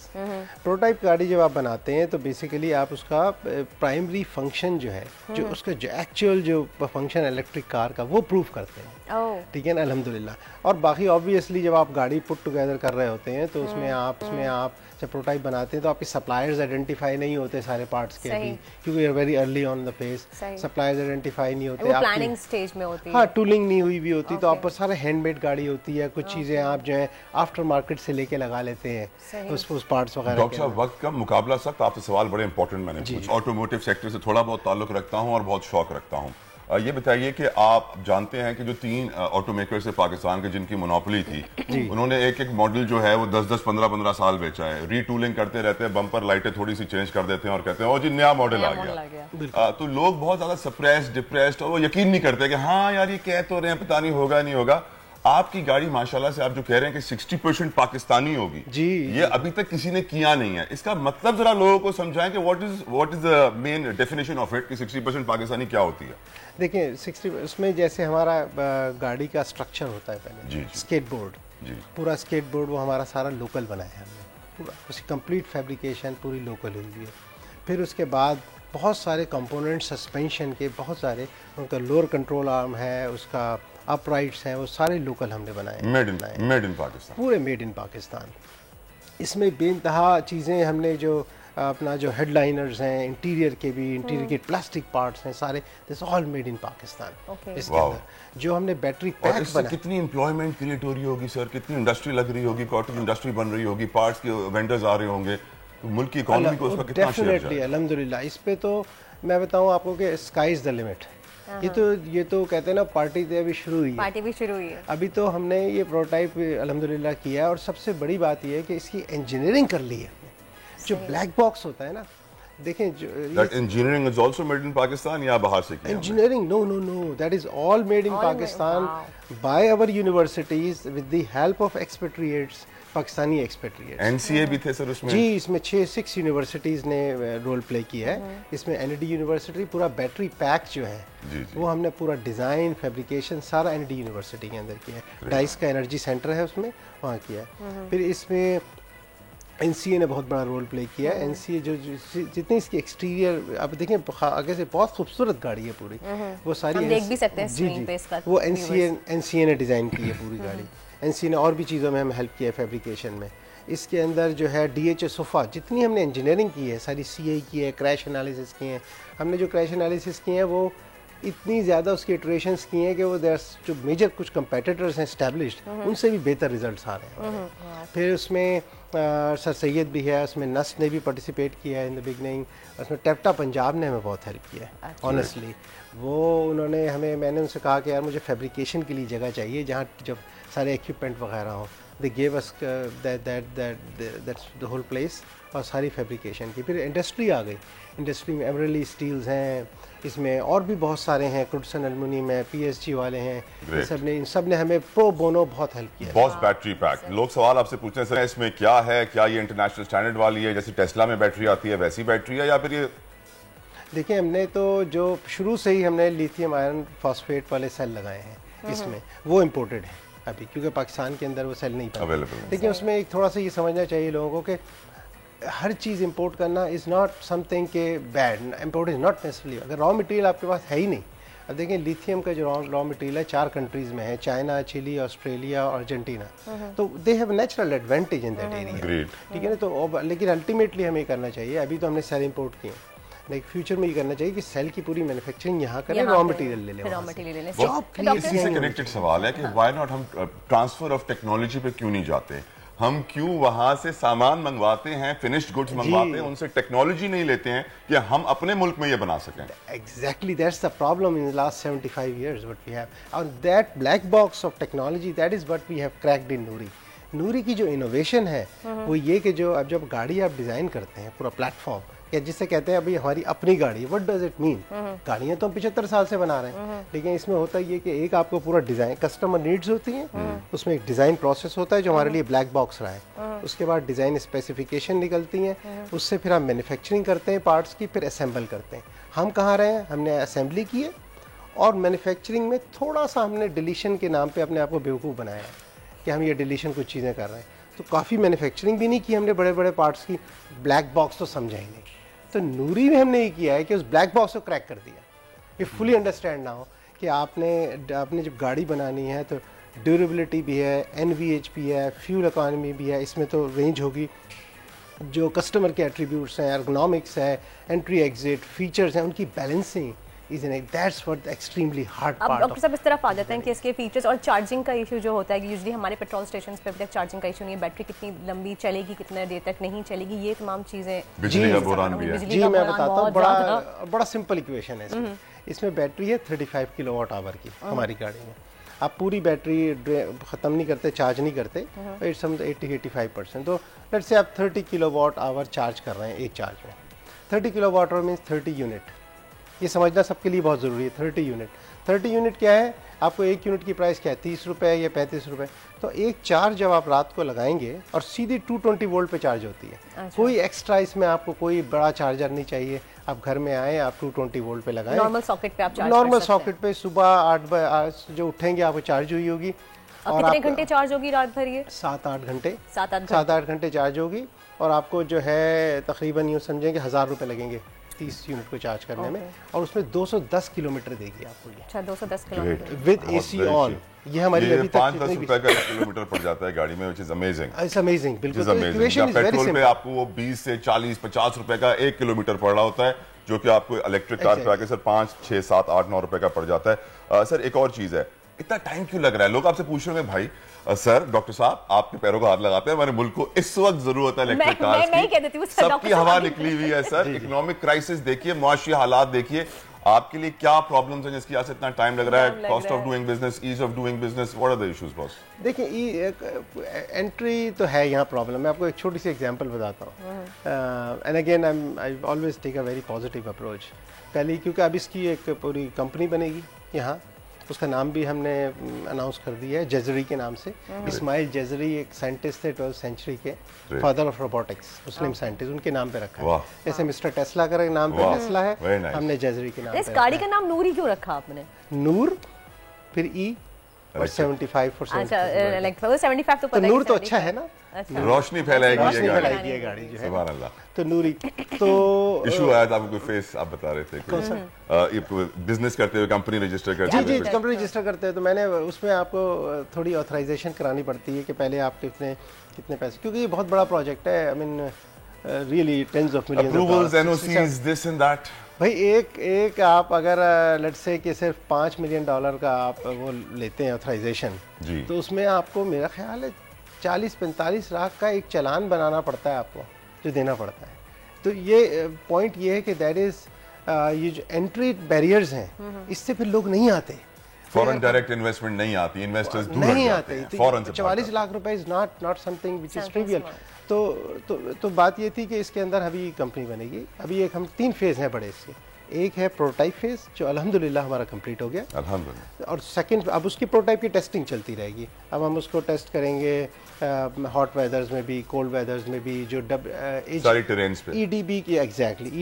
Prototype गाड़ी जब आप बनाते हैं तो बेसिकली आप उसका प्राइमरी फंक्शन जो है, जो उसका जो एक्चुअल जो फंक्शन इलेक्ट्रिक कार का, वो प्रूव करते हैं। ठीक है ना, अल्हम्दुलिल्लाह। और बाकी ऑब्वियसली जब आप गाड़ी पुट टुगेदर कर रहे होते हैं तो उसमें आप जब प्रोटोटाइप बनाते हैं तो आपके सप्लायर्स आइडेंटिफाई नहीं होते सारे पार्ट्स के अभी, क्योंकि you are very early on the phase. Suppliers identify नहीं होते, प्लानिंग स्टेज में होती है। हाँ, टूलिंग नहीं हुई भी होती, तो आप पर सारे हैंडमेड गाड़ी होती है। कुछ चीज़ें आप जो है आफ्टर मार्केट से लेके लगा लेते हैं उस पार्ट्स वगैरह। डॉक्टर साहब, वक्त का मुकाबला सख्त। आपसे सवाल बड़े इंपॉर्टेंट मैंने पूछा। ऑटोमोटिव सेक्टर से थोड़ा बहुत ताल्लुक रखता हूँ और बहुत शौक रखता हूँ। ये बताइए कि आप जानते हैं कि जो 3 ऑटोमेकर्स है पाकिस्तान के जिनकी मोनोपोली थी, उन्होंने एक मॉडल जो है वो 10-10, 15-15 साल बेचा है। रीटूलिंग करते रहते हैं, बम्पर लाइटें थोड़ी सी चेंज कर देते हैं और कहते हैं ओ जी नया मॉडल आ गया। तो लोग बहुत ज्यादा सप्रेस्ड, डिप्रेस्ड, और वो यकीन नहीं करते कि हाँ यार ये कह तो रहे हैं, पता नहीं होगा नहीं होगा। आपकी गाड़ी माशाल्लाह से आप जो कह रहे हैं कि 60% पाकिस्तानी होगी जी, ये अभी तक किसी ने किया नहीं है। इसका मतलब जरा लोगों को समझाएं कि what is the main definition of it, कि 60% पाकिस्तानी क्या होती है। देखिए 60 उसमें जैसे हमारा गाड़ी का स्ट्रक्चर होता है, पहले स्केट बोर्ड, पूरा स्केट बोर्ड वो हमारा सारा लोकल बनाया है हमने, पूरा उसकी कंप्लीट फैब्रिकेशन पूरी लोकल हुई है। फिर उसके बाद बहुत सारे कंपोनेंट सस्पेंशन के, बहुत सारे, उनका लोअर कंट्रोल आर्म है, उसका अपराइट्स हैं, वो सारे लोकल हमने बनाए, मेड इन पाकिस्तान, पूरे मेड इन पाकिस्तान। इसमें बेइंतहा चीज़ें हमने जो अपना जो हेडलाइनर्स हैं, इंटीरियर के भी, इंटीरियर के प्लास्टिक पार्ट्स हैं, सारे this all made in Pakistan. इसके अंदर जो हमने बैटरी पैक बनाया, कितनी एम्प्लॉयमेंट क्रिएट हो रही होगी सर, कितनी इंडस्ट्री लग रही होगी, कॉटन इंडस्ट्री बन रही होगी, पार्ट्स के वेंडर्स आ रहे होंगे, तो मुल्क की इकोनॉमी को उसका कितना शेयर जाएगा? डेफिनेटली, अल्हम्दुलिल्लाह। इस पे तो मैं बताऊं आपको कि स्काई इज द लिमिट। ये तो कहते हैं ना, पार्टी तो अभी शुरू हुई है। अभी तो हमने ये प्रोटोटाइप अल्हम्दुलिल्लाह किया है, और सबसे बड़ी बात ये है कि इसकी इंजीनियरिंग कर ली है। जो ब्लैक बॉक्स होता है ना, देखें जो engineering is also made in Pakistan या बाहर से किया? Engineering no, that is all made in Pakistan by our universities with the help of expatriates, Pakistani expatriates. NCA भी थे सर उसमें? जी, इसमें 6 यूनिवर्सिटीज़ ने रोल प्ले किया है। इसमें एनडी यूनिवर्सिटी, पूरा बैटरी पैक जो है वो हमने पूरा डिज़ाइन, फैब्रिकेशन सारा एनडी यूनिवर्सिटी के अंदर किया है। डाइस का एनर्जी सेंटर है उसमें, वहाँ किया है। फिर इसमें एनसीए ने बहुत बड़ा रोल प्ले किया है। एनसीए जो जितनी इसकी एक्सटीरियर, अब देखें आगे से बहुत खूबसूरत गाड़ी है पूरी, वो सारी हम देख भी सकते हैं स्क्रीन पे इसका, वो एनसीए ने डिज़ाइन की है पूरी गाड़ी। एनसीए ने और भी चीज़ों में हमें हेल्प किया है फैब्रिकेशन में। इसके अंदर जो है डीएचए सोफ़ा, जितनी हमने इंजीनियरिंग की है सारी, सीआई की है, क्रैश एनालिसिस किए हैं हमने, जो क्रैश एनालिसिस किए हैं वो इतनी ज़्यादा उसकी इटरेशंस किए हैं कि वो जो मेजर कुछ कंपेटिटर्स हैं एस्टैब्लिश्ड, उनसे भी बेहतर रिजल्ट्स आ रहे हैं। फिर उसमें सर सैयद भी है, उसमें नस्ट ने भी पार्टिसिपेट किया है इन द बिगनिंग, उसमें टेप्टा पंजाब ने हमें बहुत हेल्प किया है ऑनेस्टली। वो उन्होंने मैंने उनसे कहा कि यार मुझे फैब्रिकेशन के लिए जगह चाहिए जहाँ जब सारे इक्विपमेंट वगैरह हो। They gave us that's the whole place, और सारी फैब्रिकेशन की। फिर इंडस्ट्री आ गई, इंडस्ट्री में एमरली स्टील्स हैं, इसमें और भी बहुत सारे हैं, क्रुडसन एल्युमिनियम है, पीएसजी वाले हैं, इन सब ने हमें प्रो बोनो बहुत हेल्प किया। बॉस बैटरी पैक, लोग सवाल आपसे पूछते हैं सर इसमें क्या है, क्या ये इंटरनेशनल स्टैंडर्ड वाली है, जैसे टेस्ला में बैटरी आती है वैसी बैटरी है, या फिर ये? देखिए, हमने तो जो शुरू से ही हमने लिथियम आयरन फॉस्फेट वाले सेल लगाए हैं इसमें, वो इम्पोर्टेड है अभी, क्योंकि पाकिस्तान के अंदर वो सेल नहीं अवेलेबल। लेकिन उसमें एक थोड़ा सा ये समझना चाहिए लोगों को कि हर चीज़ इंपोर्ट करना इज़ नॉट समथिंग के bad, import is not necessarily. अगर रॉ मटेरियल आपके पास है ही नहीं, अब देखें लिथियम का जो रॉ मटेरियल है 4 कंट्रीज़ में है, चाइना, चिली, ऑस्ट्रेलिया और अर्जेंटीना, तो they have natural advantage in that area, ठीक है ना। तो लेकिन अल्टीमेटली हमें करना चाहिए, अभी तो हमने सारे इंपोर्ट किए, लेकिन फ्यूचर में ये करना चाहिए कि सेल की पूरी मैन्युफैक्चरिंग यहाँ करें, यहाँ रॉ पे मटेरियल ले लें रॉ वहाँ से। मटेरियल ले लें। बहुत तो clear इसी से कनेक्टेड सवाल है कि व्हाई नॉट हम ट्रांसफर ऑफ टेक्नोलॉजी पे क्यों नहीं जाते? हम क्यों वहां से सामान मंगवाते हैं, फिनिश्ड गुड्स मंगवाते हैं, उनसे टेक्नोलॉजी नहीं लेते हैं कि हम अपने मुल्क में ये बना सकें? Exactly, that's the problem in the last 75 years what we have. And that black box of technology, that is what we have cracked in Noori. नूरी की जो इनोवेशन है वो ये कि जो अब जब गाड़ी आप डिज़ाइन करते हैं पूरा प्लेटफॉर्म, या जिसे कहते हैं अभी हमारी अपनी गाड़ी, व्हाट डज इट मीन? गाड़ियाँ तो हम 75 साल से बना रहे हैं, लेकिन इसमें होता ये कि एक आपको पूरा डिज़ाइन, कस्टमर नीड्स होती हैं, उसमें एक डिज़ाइन प्रोसेस होता है जो हमारे लिए ब्लैक बॉक्स रहा है, उसके बाद डिज़ाइन स्पेसिफिकेशन निकलती हैं, उससे फिर हम मैन्युफैक्चरिंग करते हैं पार्ट्स की, फिर असेंबल करते हैं। हम कहाँ रहे हैं? हमने असेंबली की है और मैन्युफैक्चरिंग में थोड़ा सा हमने डिलीशन के नाम पर अपने आप को बेवकूफ़ बनाया है कि हम ये डिलीशन कुछ चीज़ें कर रहे हैं, तो काफ़ी मैन्युफैक्चरिंग भी नहीं की हमने बड़े बड़े पार्ट्स की, ब्लैक बॉक्स तो समझा ही नहीं। तो नूरी में हमने ये किया है कि उस ब्लैक बॉक्स को क्रैक कर दिया, ये फुली अंडरस्टैंड ना हो कि आपने जब गाड़ी बनानी है तो ड्यूरेबिलिटी भी है, NVH भी है, फ्यूल इकोनॉमी भी है, इसमें तो रेंज होगी, जो कस्टमर के एट्रीब्यूट्स हैं, एर्गोनॉमिक्स है, एंट्री एग्जिट फीचर्स हैं, उनकी balancing is in that's what extremely hard अब पार्ट। डॉक्टर साहब इस तरफ आ जाते हैं कि इसके फीचर्स और चार्जिंग का इशू जो होता है कि यूजुअली हमारे पेट्रोल स्टेशन पे तक चार्जिंग का इशू नहीं है, बैटरी कितनी लंबी चलेगी, कितने देर तक नहीं चलेगी, ये तमाम चीज़ें। बिजली का बुरान भी है। जी मैं बताता हूँ, बड़ा सिंपल इक्वेशन है इसमें बैटरी है 35 किलोवाट आवर की हमारी गाड़ी में। आप पूरी बैटरी ख़त्म नहीं करते, चार्ज नहीं करते, इट्स सम 80-85%। तो लेट्स से आप 30 किलोवाट आवर चार्ज कर रहे हैं एक चार्ज में। 30 किलोवाट आवर मीन्स 30 यूनिट, ये समझना सबके लिए बहुत ज़रूरी है। 30 यूनिट, 30 यूनिट क्या है? आपको एक यूनिट की प्राइस क्या है? 30 रुपये या 35 रुपये। तो एक चार्ज जब आप रात को लगाएंगे और सीधी 220 वोल्ट पे चार्ज होती है। अच्छा। कोई एक्स्ट्रा इसमें आपको कोई बड़ा चार्जर नहीं चाहिए। आप घर में आए, आप 220 वोल्ट पे लगाएं, नॉर्मल सॉकेट पे आप चार्ज नॉर्मल सॉकेट पे सुबह 8 बजे जो उठेंगे आपको चार्ज हुई होगी। और कितने घंटे चार्ज होगी रात भर? ये 7-8 घंटे, 7-8 घंटे चार्ज होगी। और आपको जो है तकरीबन यूँ समझेंगे 1000 रुपये लगेंगे 30 यूनिट को चार्ज करने में, और उसमें 210 किलोमीटर देगी आपको ये। अच्छा, 210 किलोमीटर विद AC ऑन। ये हमारी अभी तक 5-10 रुपए का किलोमीटर पड़ जाता है गाड़ी में, which is amazing. It's amazing, बिल्कुल। Equation is very simple. आपको वो 20 से 40-50 रुपए का 1 किलोमीटर पड़ रहा होता है, जो कि आपको इलेक्ट्रिक कार पे आके सर 5, 6, 7, 8, 9 रुपए का पड़ जाता है। सर एक और चीज है, इतना टाइम क्यों लग रहा है? लोग आपसे पूछ रहे हैं भाई सर डॉक्टर साहब आपके पैरों का हाथ लगाते हैं, हमारे मुल्क को इस वक्त जरूरत है इलेक्ट्रिक कार्स की, सबकी हवा निकली हुई है सर। इकोनॉमिक क्राइसिस देखिए, मुआशी हालात देखिए, आपके लिए क्या प्रॉब्लम्स हैं जिसकी वजह से इतना टाइम लग रहा है? Cost of doing business, ease of doing business, what are the issues boss? देखिए एंट्री तो है यहाँ प्रॉब्लम। मैं आपको एक छोटी सी एग्जांपल बताता हूँ, and again I always take a very positive approach. पहले क्योंकि अब इसकी एक पूरी कंपनी बनेगी यहाँ, उसका नाम भी हमने अनाउंस कर दिया है जजरी के नाम से। इस्माइल जजरी एक साइंटिस्ट थे 12th सेंचुरी के, father of robotics, Muslim scientist, उनके नाम पे रखा है। जैसे मिस्टर टेस्ला का नाम पे टेस्ला है, हमने जजरी के नाम पे। इस गाड़ी का नाम नूरी क्यों रखा आपने? नूर फिर ई और 75%। अच्छा, लाइक 75 तो पता है। नूर तो अच्छा है ना, रोशनी फैलाएगी ये गाड़ी जो है। सुभान अल्लाह। तो नूरी तो इशू आया था, आपको कोई फेस आप बता रहे थे ये बिजनेस करते हुए, कंपनी रजिस्टर करते हुए? जी, कंपनी रजिस्टर करते हैं तो मैंने उसमें आपको थोड़ी ऑथराइजेशन करानी पड़ती है कि पहले आप कितने पैसे, क्योंकि ये बहुत बड़ा प्रोजेक्ट है। I mean really tens of millions approvals, NOCs, this and that. भाई एक आप अगर लेट्स से कि सिर्फ $5 मिलियन का आप वो लेते हैं ऑथराइजेशन, तो उसमें आपको मेरा ख्याल है 40-45 लाख का एक चालान बनाना पड़ता है आपको, जो देना पड़ता है। तो ये पॉइंट ये है कि दैट इज ये जो एंट्री बैरियर्स हैं, इससे फिर लोग नहीं आते। फॉरेन डायरेक्ट इन्वेस्टमेंट नहीं आती, इन्वेस्टर्स दूर नहीं आते। फॉरेन से 44 लाख रुपए is not something which is trivial. तो बात ये थी कि इसके अंदर अभी कंपनी बनेगी। अभी एक हम 3 फेज हैं बड़े इसके। एक है प्रोटोटाइप फेज जो अल्हम्दुलिल्लाह हमारा कंप्लीट हो गया, अल्हम्दुलिल्लाह। और सेकंड अब उसकी प्रोटोटाइप की टेस्टिंग चलती रहेगी। अब हम उसको टेस्ट करेंगे हॉट वेदर्स में भी, कोल्ड वेदर्स में भी, जो सारी टेरेन्स पे EDB की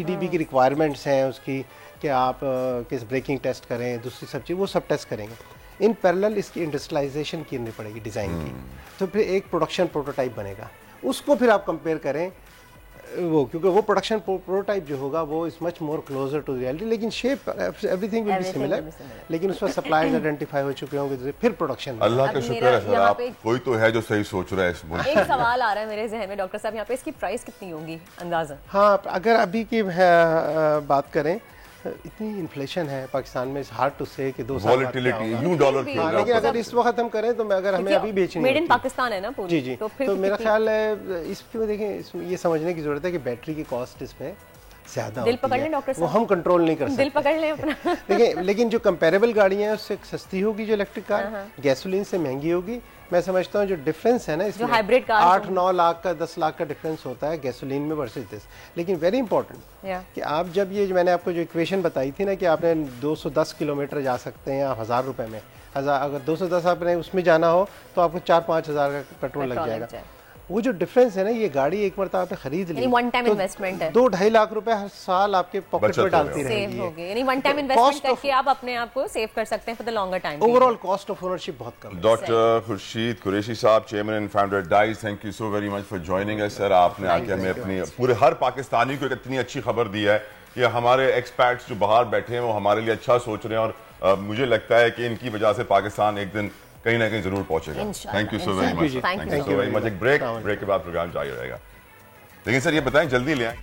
EDB की रिक्वायरमेंट्स हैं उसकी, कि आप किस ब्रेकिंग टेस्ट करें, दूसरी सब चीज़ वो सब टेस्ट करेंगे। इन पैरेलल इसकी इंडस्ट्रियलाइजेशन करनी पड़ेगी डिज़ाइन की। तो फिर एक प्रोडक्शन प्रोटोटाइप बनेगा, उसको फिर आप कंपेयर करें वो क्योंकि वो प्रोडक्शन प्रोटोटाइप जो होगा वो is much more closer to reality, लेकिन shape everything will be similar, लेकिन उसमें सप्लायर्स आइडेंटिफाई हो चुके होंगे तो फिर प्रोडक्शन। अल्लाह का शुक्र है सर, आप कोई तो है जो सही सोच रहा है इस मुल्क। एक सवाल आ रहा है मेरे जहन में डॉक्टर साहब, यहाँ पे इसकी प्राइस कितनी होगी अंदाजा? हाँ, अगर अभी की बात करें, इतनी इन्फ्लेशन है पाकिस्तान में, हार्ड टू से कि 2 साल वॉलेटिलिटी यूं डॉलर की, लेकिन अगर इस वक्त हम करें तो अगर हमें अभी बेचनी मेड इन पाकिस्तान है ना पूरी, जी तो मेरा ख्याल है इसमें देखें ये समझने की जरूरत है कि बैटरी की कॉस्ट इसमें ज्यादा दिल पकड़ लें डॉक्टर वो हम कंट्रोल नहीं कर सकते, दिल पकड़ लें अपना। देखिए, लेकिन जो कंपेरेबल गाड़ियां हैं उससे सस्ती होगी जो इलेक्ट्रिक कार, गैसोलीन से महंगी होगी। मैं समझता हूँ जो डिफरेंस है ना इसमें, हाइब्रिड कार 8-9 लाख का 10 लाख का डिफरेंस होता है गैसोलीन में वर्सेस दिस। लेकिन वेरी इंपॉर्टेंट कि आप जब ये मैंने आपको जो इक्वेशन बताई थी ना कि आपने 210 किलोमीटर जा सकते हैं आप 1000 रुपए में, अगर 210 आपने उसमें जाना हो तो आपको 4-5 हज़ार का पेट्रोल लग जाएगा। वो जो डिफरेंस है ना, ये गाड़ी एक बार आपने खरीद ली, वन टाइम इन्वेस्टमेंट है, 2-2.5 लाख रुपए हर साल आपके पॉकेट में डालती रहेगी, यानी वन टाइम इन्वेस्टमेंट करके आप अपने आप को सेव कर सकते हैं for the longer time. Overall cost of ownership बहुत कम है। डॉक्टर खुर्शीद कुरैशी साहब, chairman and founder dice, thank you so very much for joining us sir. आपने आके हमें अपनी पूरे हर पाकिस्तानी को एक इतनी अच्छी खबर दी है कि हमारे एक्सपर्ट्स जो बाहर बैठे हैं वो हमारे लिए अच्छा सोच रहे हैं, और मुझे लगता है कि इनकी वजह से पाकिस्तान एक दिन कहीं ना कहीं जरूर पहुंचेगा। Thank you so very much, thank you so very much. एक ब्रेक के बाद प्रोग्राम जारी रहेगा, लेकिन सर ये बताएं जल्दी ले आए।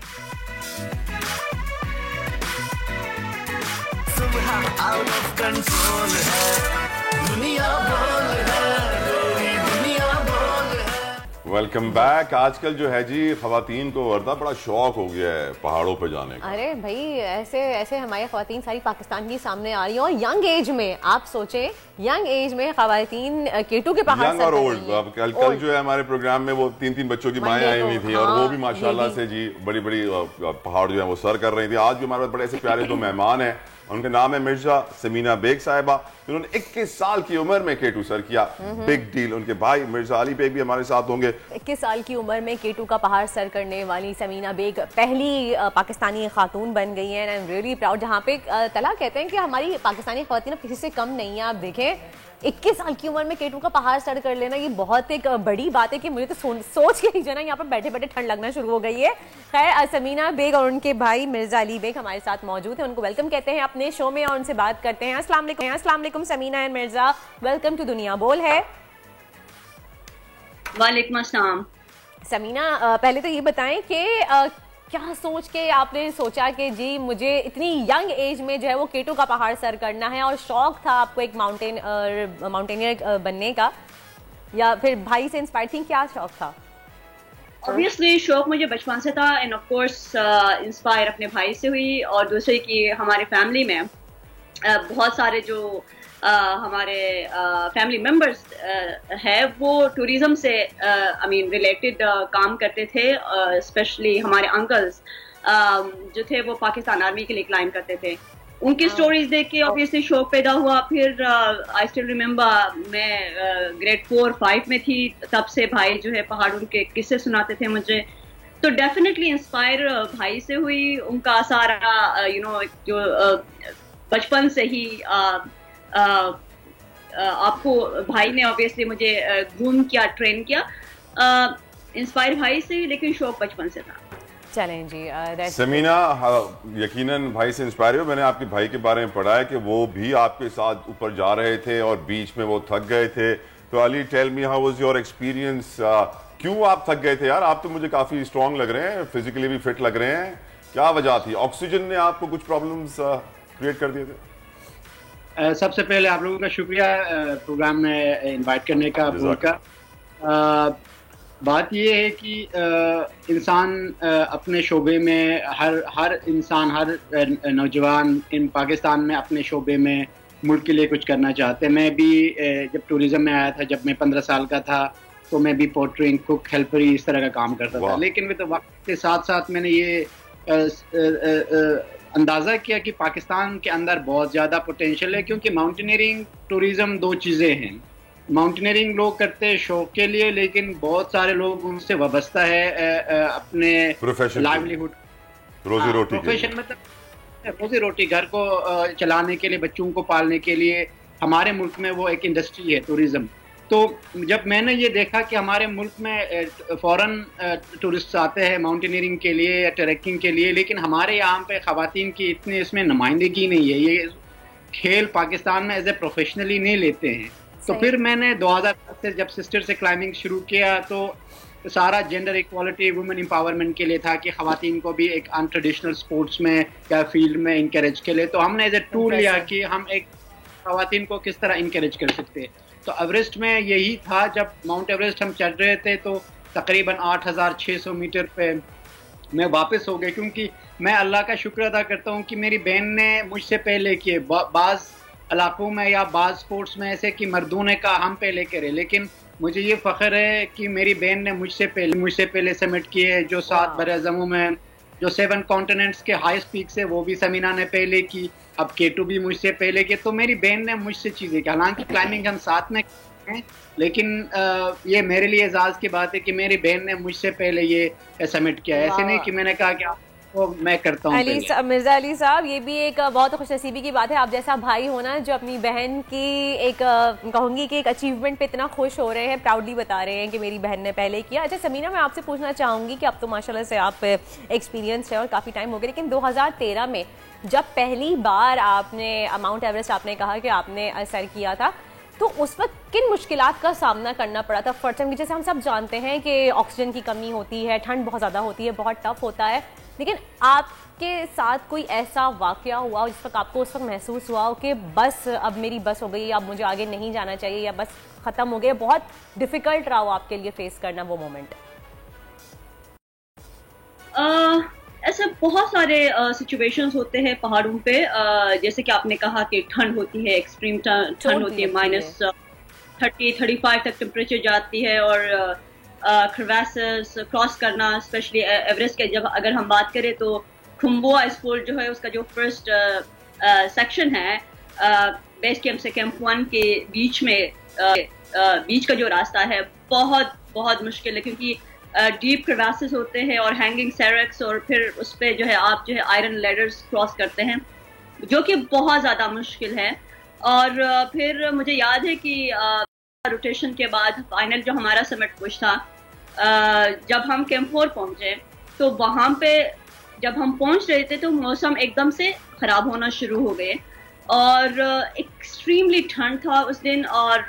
सुबह आउट ऑफ कंट्रोल है, दुनिया बोल है, तेरी दुनिया बोल है। Welcome back. आजकल जो है जी खवातीन को वर्दा बड़ा शौक हो गया है पहाड़ों पे जाने का। अरे भाई ऐसे ऐसे हमारी खवातीन सारी पाकिस्तान की सामने आ रही हैं, और यंग एज में आप सोचें, यंग एज में खवातीन केटू के पहाड़ यंग और ओल्ड। अब कल जो है हमारे प्रोग्राम में वो 3 बच्चों की माएँ आई हुई थी, और वो भी माशाल्लाह से जी बड़ी बड़ी पहाड़ जो है वो सर कर रही थी। आज भी हमारे पास बड़े ऐसे प्यारे दो मेहमान हैं, उनके नाम है मिर्जा समीना बेग साहिबा, जिन्होंने 21 साल की उम्र में केटू सर किया, बिग डील। उनके भाई मिर्जा अली बेग भी हमारे साथ होंगे। 21 साल की उम्र में केटू का पहाड़ सर करने वाली समीना बेग पहली पाकिस्तानी खातून बन गई है, and I am really proud. जहाँ पे तला कहते हैं कि हमारी पाकिस्तानी खातून किसी से कम नहीं है। आप देखें 21 साल की उम्र में केटू का पहाड़ सर कर लेना, ये बहुत एक बड़ी बात है कि मुझे तो सोच के ही जो ना यहाँ पर बैठे बैठे ठंड लगना शुरू हो गई है। खैर, समीना बेग और उनके भाई मिर्जा अली बेग हमारे साथ मौजूद हैं, उनको वेलकम कहते हैं अपने शो में और उनसे बात करते हैं। अस्सलाम वालेकुम Samina and Mirza, welcome to दुनिया बोल है। वालेकुम अस्सलाम। समीना, पहले तो ये बताएं कि क्या सोच के आपने सोचा कि जी मुझे इतनी यंग एज में जो है वो केटू का पहाड़ सर करना है, और शौक था आपको एक माउंटेनियर बनने का, या फिर भाई से इंस्पायर थी, क्या शौक था? ऑब्वियसली शौक मुझे बचपन से था, एंड ऑफ कोर्स इंस्पायर अपने भाई से हुई, और दूसरे की हमारे फैमिली में बहुत सारे जो हमारे फैमिली मेंबर्स है वो टूरिज्म से रिलेटेड काम करते थे। स्पेशली हमारे अंकल्स जो थे वो पाकिस्तान आर्मी के लिए क्लाइम करते थे। उनकी स्टोरीज देख के ऑब्वियसली शौक पैदा हुआ। फिर आई स्टिल रिमेम्बर मैं ग्रेड 4-5 में थी, तब से भाई जो है पहाड़ उनके किस्से सुनाते थे मुझे, तो डेफिनेटली इंस्पायर भाई से हुई। उनका सारा जो बचपन से ही आपको भाई ने ऑब्वियसली मुझे ग्रूम किया, ट्रेन किया, इंस्पायर भाई से, लेकिन शौक बचपन से था। चलें जी समीना, यकीनन भाई से इंस्पायर हो। मैंने आपके भाई के बारे में पढ़ा है कि वो भी आपके साथ ऊपर जा रहे थे और बीच में वो थक गए थे। तो Ali, tell me how was your experience? क्यों आप थक गए थे यार? आप तो मुझे काफी स्ट्रांग लग रहे हैं, फिजिकली भी फिट लग रहे हैं, क्या वजह थी? ऑक्सीजन ने आपको कुछ प्रॉब्लम्स क्रिएट कर दिए थे? सबसे पहले आप लोगों का शुक्रिया प्रोग्राम में इनवाइट करने का, बात ये है कि इंसान अपने शोबे में हर इंसान, हर नौजवान इन पाकिस्तान में अपने शोबे में मुल्क के लिए कुछ करना चाहते हैं। मैं भी जब टूरिज्म में आया था, जब मैं 15 साल का था, तो मैं भी पोर्टरिंग, कुक, हेल्परी इस तरह का काम करता था। लेकिन मैं तो वक्त के साथ साथ मैंने ये अंदाज़ा किया कि पाकिस्तान के अंदर बहुत ज़्यादा पोटेंशियल है, क्योंकि माउंटेनियरिंग टूरिज़्म दो चीज़ें हैं। माउंटेनियरिंग लोग करते हैं शौक के लिए, लेकिन बहुत सारे लोग उनसे वाबस्ता है अपने लाइवलीहुड, रोजी रोटी, प्रोफेशन, मतलब रोजी रोटी, घर को चलाने के लिए, बच्चों को पालने के लिए। हमारे मुल्क में वो एक इंडस्ट्री है टूरिज़्म, तो जब मैंने ये देखा कि हमारे मुल्क में फॉरेन टूरिस्ट आते हैं माउंटेनियरिंग के लिए या ट्रैकिंग के लिए, लेकिन हमारे यहाँ पे ख़वातीन की इतनी इसमें नुमाइंदगी नहीं है, ये खेल पाकिस्तान में एज ए प्रोफेशनली नहीं लेते हैं। तो फिर मैंने 2010 से जब सिस्टर से क्लाइंबिंग शुरू किया तो सारा जेंडर इक्वालिटी, वुमेन एम्पावरमेंट के लिए था कि ख़वातीन को भी एक अनट्रेडिशनल स्पोर्ट्स में या फील्ड में इंकरेज के लिए। तो हमने एज ए टूल लिया कि हम एक ख़वातीन को किस तरह इंकरेज कर सकते हैं। तो एवरेस्ट में यही था, जब माउंट एवरेस्ट हम चढ़ रहे थे तो तकरीबन 8600 मीटर पे मैं वापस हो गया, क्योंकि मैं अल्लाह का शुक्र अदा करता हूँ कि मेरी बहन ने मुझसे पहले किए। बाज़ इलाकों में या बाज़ स्पोर्ट्स में ऐसे कि मर्दों ने कहा हम पहले करें, लेकिन मुझे ये फ़ख्र है कि मेरी बहन ने मुझसे पहले समिट किए। जो 7 बरअज़मों में जो 7 कॉन्टिनेंट्स के हाईएस्ट पीक से वो भी समीना ने पहले की, अब K2 भी मुझसे पहले की। तो मेरी बहन ने मुझसे चीज़ें की, हालांकि क्लाइंबिंग हम साथ में हैं, लेकिन ये मेरे लिए एजाज़ की बात है कि मेरी बहन ने मुझसे पहले ये समिट किया। ऐसे नहीं कि मैंने कहा कि वो मैं करता हूँ। मिर्जा अली साहब, ये भी एक बहुत खुशनसीबी की बात है, आप जैसा भाई होना जो अपनी बहन की एक कहूँगी कि एक अचीवमेंट पे इतना खुश हो रहे हैं, प्राउडली बता रहे हैं कि मेरी बहन ने पहले किया। अच्छा समीना, मैं आपसे पूछना चाहूँगी कि अब तो माशाल्लाह से आप एक्सपीरियंस है और काफ़ी टाइम हो गया, लेकिन 2013 में जब पहली बार आपने माउंट एवरेस्ट आपने कहा कि आपने सर किया था, तो उस वक्त किन मुश्किलात का सामना करना पड़ा था? फर्स्ट टाइम, जैसे हम सब जानते हैं कि ऑक्सीजन की कमी होती है, ठंड बहुत ज़्यादा होती है, बहुत टफ होता है, लेकिन आपके साथ कोई ऐसा वाकया हुआ जिस वक्त आपको उस वक्त महसूस हुआ हो कि बस अब मेरी बस हो गई, अब मुझे आगे नहीं जाना चाहिए या बस ख़त्म हो गया, बहुत डिफ़िकल्ट रहा हो आपके लिए फेस करना वो मोमेंट? ऐसे बहुत सारे सिचुएशंस होते हैं पहाड़ों पे, जैसे कि आपने कहा कि ठंड होती है, एक्सट्रीम ठंड होती है, -30-35 तक टेम्परेचर जाती है, और क्रेवैसेस क्रॉस करना, स्पेशली एवरेस्ट के जब अगर हम बात करें तो खुम्बो आइसफॉल जो है उसका जो फर्स्ट सेक्शन है बेस कैंप से कैंप 1 के बीच में बीच का जो रास्ता है बहुत बहुत मुश्किल है, क्योंकि डीप क्रेवैसेस होते हैं और हैंगिंग सेरेक्स, और फिर उस पर जो है आप जो है आयरन लेडर्स क्रॉस करते हैं, जो कि बहुत ज़्यादा मुश्किल है। और फिर मुझे याद है कि रोटेशन के बाद फाइनल जो हमारा समिट पुश था, जब हम कैंप 4 पहुंचे तो वहाँ पे जब हम पहुंच रहे थे तो मौसम एकदम से ख़राब होना शुरू हो गए और एक्सट्रीमली ठंड था उस दिन। और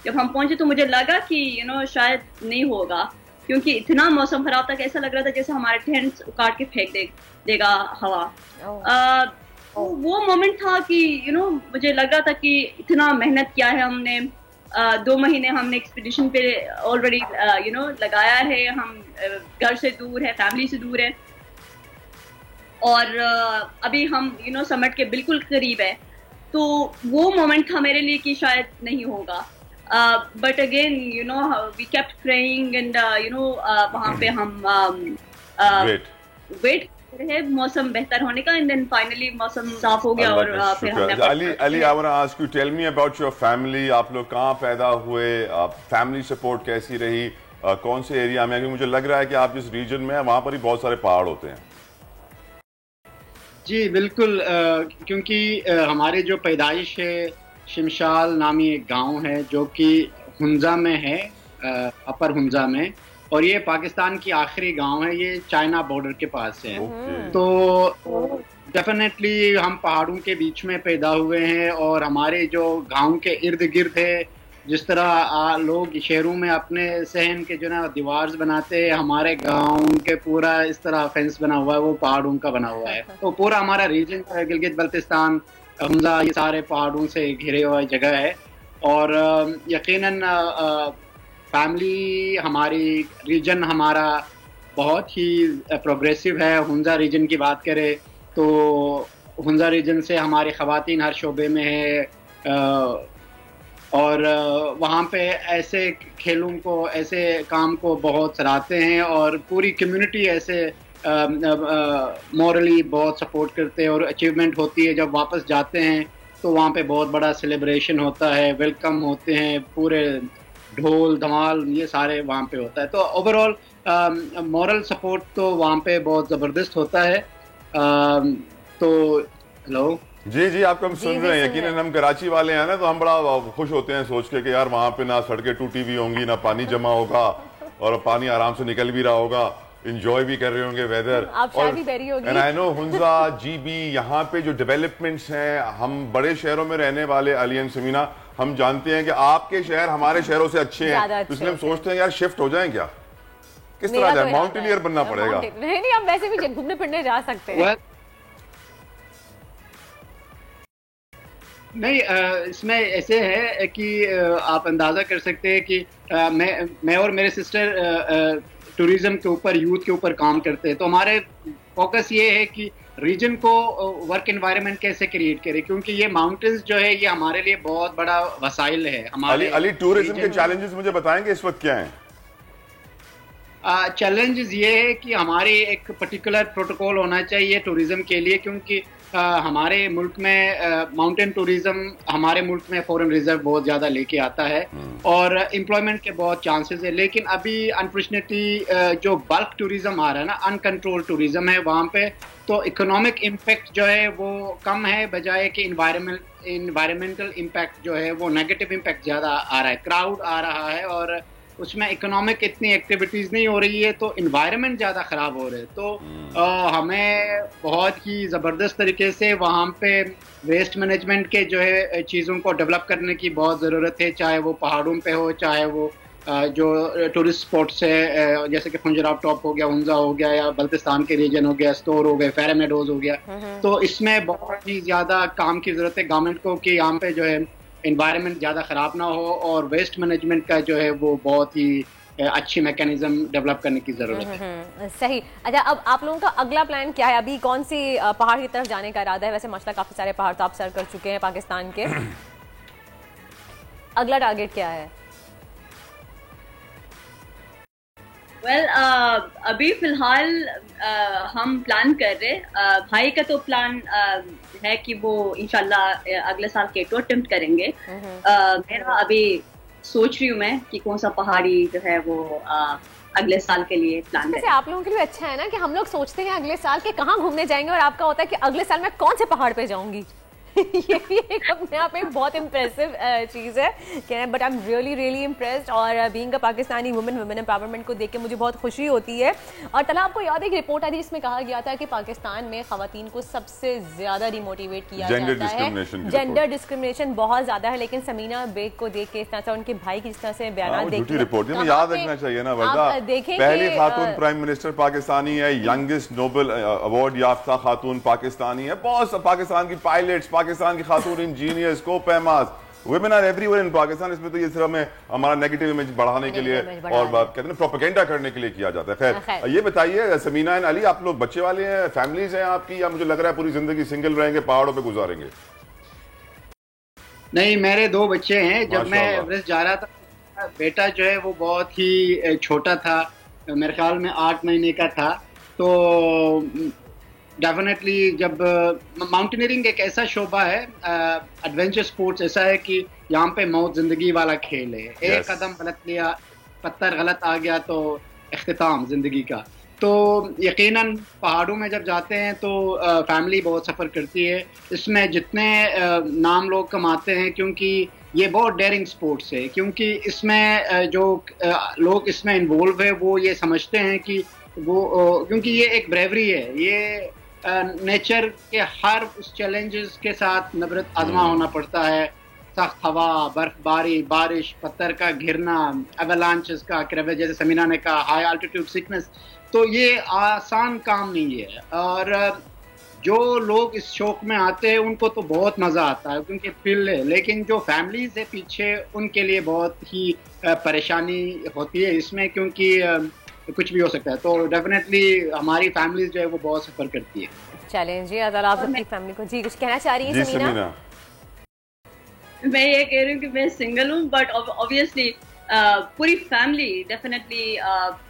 जब हम पहुंचे तो मुझे लगा कि शायद नहीं होगा, क्योंकि इतना मौसम ख़राब था कि ऐसा लग रहा था जैसे हमारे टेंट्स उखाड़ के फेंक देगा हवा। वो मोमेंट था कि मुझे लग रहा था कि इतना मेहनत किया है हमने, 2 महीने हमने एक्सपीडिशन पे ऑलरेडी लगाया है, हम घर से दूर है, फैमिली से दूर है, और अभी हम समिट के बिल्कुल करीब है। तो वो मोमेंट था मेरे लिए कि शायद नहीं होगा, but again we kept praying and वहाँ पे हम वेट है मौसम बेहतर होने का, एंड देन फाइनली मौसम साफ हो गया। और फिर हमने Ali I want to ask you, tell me about your family, आप लोग कहाँ पैदा हुए, फैमिली सपोर्ट कैसी रही, कौन से एरिया में? क्योंकि मुझे लग रहा है कि आप जिस रीजन में है वहाँ पर ही बहुत सारे पहाड़ होते हैं। जी बिल्कुल, क्योंकि हमारी जो पैदाइश है शिमशाल नामी एक गांव है जो कि हुंजा में है, अपर हुंजा में, और ये पाकिस्तान की आखिरी गांव है, ये चाइना बॉर्डर के पास है। तो डेफिनेटली हम पहाड़ों के बीच में पैदा हुए हैं, और हमारे जो गांव के इर्द गिर्द है, जिस तरह लोग शहरों में अपने सहन के जो ना दीवार बनाते हैं, हमारे गांव के पूरा इस तरह फेंस बना हुआ है, वो पहाड़ों का बना हुआ है। तो पूरा हमारा रीजन गिलगित बल्तिस्तान, हुंजा, ये सारे पहाड़ों से घिरे हुआ जगह है। और यकीनन फैमिली, हमारी रीजन हमारा बहुत ही प्रोग्रेसिव है। हुंजा रीजन की बात करें तो हुंजा रीजन से हमारी ख़वातीन हर शोबे में है, और वहाँ पे ऐसे खेलों को, ऐसे काम को बहुत सराहते हैं, और पूरी कम्युनिटी ऐसे मॉरली बहुत सपोर्ट करते हैं। और अचीवमेंट होती है जब वापस जाते हैं तो वहाँ पे बहुत बड़ा सेलिब्रेशन होता है, वेलकम होते हैं, पूरे ढोल धमाल ये सारे वहाँ पे होता है। तो ओवरऑल मॉरल सपोर्ट तो वहाँ पे बहुत ज़बरदस्त होता है। तो हेलो जी जी, आपको हम सुन रहे हैं। यकीनन हम कराची वाले हैं ना, तो हम बड़ा खुश होते हैं सोच के कि यार वहाँ पे ना सड़कें टूटी हुई होंगी, ना पानी जमा होगा और पानी आराम से निकल भी रहा होगा, इंजॉय भी कर रहे होंगे weather. And I know Hunza GB, यहाँ पे जो डेवलपमेंट्स हैं, हम बड़े शहरों में रहने वाले अली एंड समीना, हम जानते हैं कि आपके शहर हमारे शहरों से अच्छे हैं, इसलिए हम सोचते हैं यार शिफ्ट हो जाएं क्या, किस तरह जाए, माउंटेनियर बनना पड़ेगा। नहीं, हम वैसे भी घूमने फिरने जा सकते हैं। नहीं, इसमें ऐसे है कि आप अंदाज़ा कर सकते हैं कि मैं और मेरे सिस्टर टूरिज्म के ऊपर, यूथ के ऊपर काम करते हैं, तो हमारे फोकस ये है कि रीजन को वर्क एनवायरनमेंट कैसे क्रिएट करें, क्योंकि ये माउंटेन्स जो है ये हमारे लिए बहुत बड़ा वसाइल है। हमारे अली टूरिज्म के चैलेंजेस मुझे बताएंगे इस वक्त क्या हैं? चैलेंजेस ये है कि हमारी एक पर्टिकुलर प्रोटोकॉल होना चाहिए टूरिज्म के लिए, क्योंकि हमारे मुल्क में माउंटेन टूरिज्म हमारे मुल्क में फॉरेन रिजर्व बहुत ज़्यादा लेके आता है और एम्प्लॉयमेंट के बहुत चांसेस है। लेकिन अभी अनफॉर्चुनेटली जो बल्क टूरिज्म आ रहा है ना, अनकंट्रोल टूरिज्म है वहाँ पे, तो इकोनॉमिक इम्पैक्ट जो है वो कम है, बजाय कि इन्वायरमेंटल इम्पैक्ट जो है वो नेगेटिव इम्पैक्ट ज़्यादा आ रहा है। क्राउड आ रहा है और उसमें इकोनॉमिक इतनी एक्टिविटीज़ नहीं हो रही है, तो इन्वायरमेंट ज़्यादा ख़राब हो रहे हैं। तो हमें बहुत ही ज़बरदस्त तरीके से वहाँ पे वेस्ट मैनेजमेंट के जो है चीज़ों को डेवलप करने की बहुत ज़रूरत है, चाहे वो पहाड़ों पे हो, चाहे वो जो टूरिस्ट स्पॉट्स है जैसे कि फंजराब टॉप हो गया, हुंजा हो गया, या बल्तिस्तान के रीजन हो गया, स्टोर हो गए, फेरा मेडोज हो गया। तो इसमें बहुत ही ज़्यादा काम की ज़रूरत है गवर्नमेंट को कि यहाँ पे जो है एनवायरनमेंट ज़्यादा ख़राब ना हो और वेस्ट मैनेजमेंट का जो है वो बहुत ही अच्छी मैकेनिज्म डेवलप करने की ज़रूरत है। सही। अच्छा, अब आप लोगों का अगला प्लान क्या है? अभी कौन सी पहाड़ की तरफ जाने का इरादा है? वैसे माशाल्लाह काफ़ी सारे पहाड़ तो आप सर कर चुके हैं पाकिस्तान के। अगला टारगेट क्या है? अभी फिलहाल हम प्लान कर रहे, भाई का तो प्लान है कि वो इंशाल्लाह अगले साल केटो अटेम्प्ट करेंगे। मेरा अभी सोच रही हूँ मैं कि कौन सा पहाड़ी जो है वो अगले साल के लिए प्लान है। आप लोगों के लिए अच्छा है ना कि हम लोग सोचते हैं अगले साल के कहाँ घूमने जाएंगे और आपका होता है कि अगले साल मैं कौन से पहाड़ पे जाऊंगी। ये भी एक अपने आप में बहुत इम्प्रेसिव चीज़ है, but I am really impressed. और being a Pakistani women empowerment को देख के मुझे बहुत खुशी होती है। और तला आपको याद है एक रिपोर्ट आई थी जिसमें कहा गया था कि पाकिस्तान में खवातीन को सबसे ज्यादा डिमोटिवेट किया जाता है, जेंडर डिस्क्रिमिनेशन बहुत ज्यादा है। लेकिन समीना बेग को देख के इस तरह से, उनके भाई की जिस तरह से बयान देखी रिपोर्ट याद रखना चाहिए ना, पहली खातून प्राइम मिनिस्टर पाकिस्तानी है, यंगेस्ट नोबेल अवार्ड याफ्ता खातून पाकिस्तानी है, बहुत पाकिस्तान की पायलट्स, पाकिस्तान की खातून इंजीनियर्स, को-पैमास, women are everywhere in Pakistan. इसमें तो ये सिर्फ हमें हमारा नेगेटिव इमेज बढ़ाने के लिए और कहते हैं प्रोपेगेंडा करने के लिए किया जाता है। खैर, ये बताइए समीना एंड अली, आप लोग बच्चे वाले हैं, फैमिलीज हैं आपकी, या मुझे लग रहा है पूरी जिंदगी सिंगल रहेंगे, पहाड़ों पे गुजारेंगे? नहीं, मेरे 2 बच्चे हैं। जब मैं एवरेस्ट जा रहा था, बेटा जो है वो बहुत ही छोटा था, मेरे ख्याल में 8 महीने का था। तो डेफिनेटली जब माउंटेनियरिंग एक ऐसा शोबा है, एडवेंचर स्पोर्ट्स ऐसा है कि यहाँ पे मौत जिंदगी वाला खेल है। एक कदम गलत लिया, पत्थर गलत आ गया तो इख्तिताम जिंदगी का। तो यकीनन पहाड़ों में जब जाते हैं तो फैमिली बहुत सफ़र करती है। इसमें जितने नाम लोग कमाते हैं, क्योंकि ये बहुत डेयरिंग स्पोर्ट्स है, क्योंकि इसमें जो लोग इसमें इन्वॉल्व है वो ये समझते हैं कि वो, क्योंकि ये एक ब्रेवरी है, ये नेचर के हर उस चैलेंजेस के साथ नबरत आजमा होना पड़ता है। सख्त हवा, बर्फबारी, बारिश, पत्थर का घिरना, एवलांचेस का क्रेवेज, जैसे समीना ने कहा, हाई अल्टीट्यूड सिकनेस, तो ये आसान काम नहीं है। और जो लोग इस शौक में आते हैं उनको तो बहुत मज़ा आता है क्योंकि थ्रिल है, लेकिन जो फैमिलीज है पीछे उनके लिए बहुत ही परेशानी होती है इसमें, क्योंकि कुछ भी हो सकता है। तो डेफिनेटली हमारी फैमिलीज जो है वो बहुत सफर करती है। चलें जी, अगर आप अपनी फैमिली को जी कुछ कहना चाह रही हैं समीना? मैं ये कह रही हूँ कि मैं सिंगल हूँ, बट ऑब्वियसली पूरी फैमिली डेफिनेटली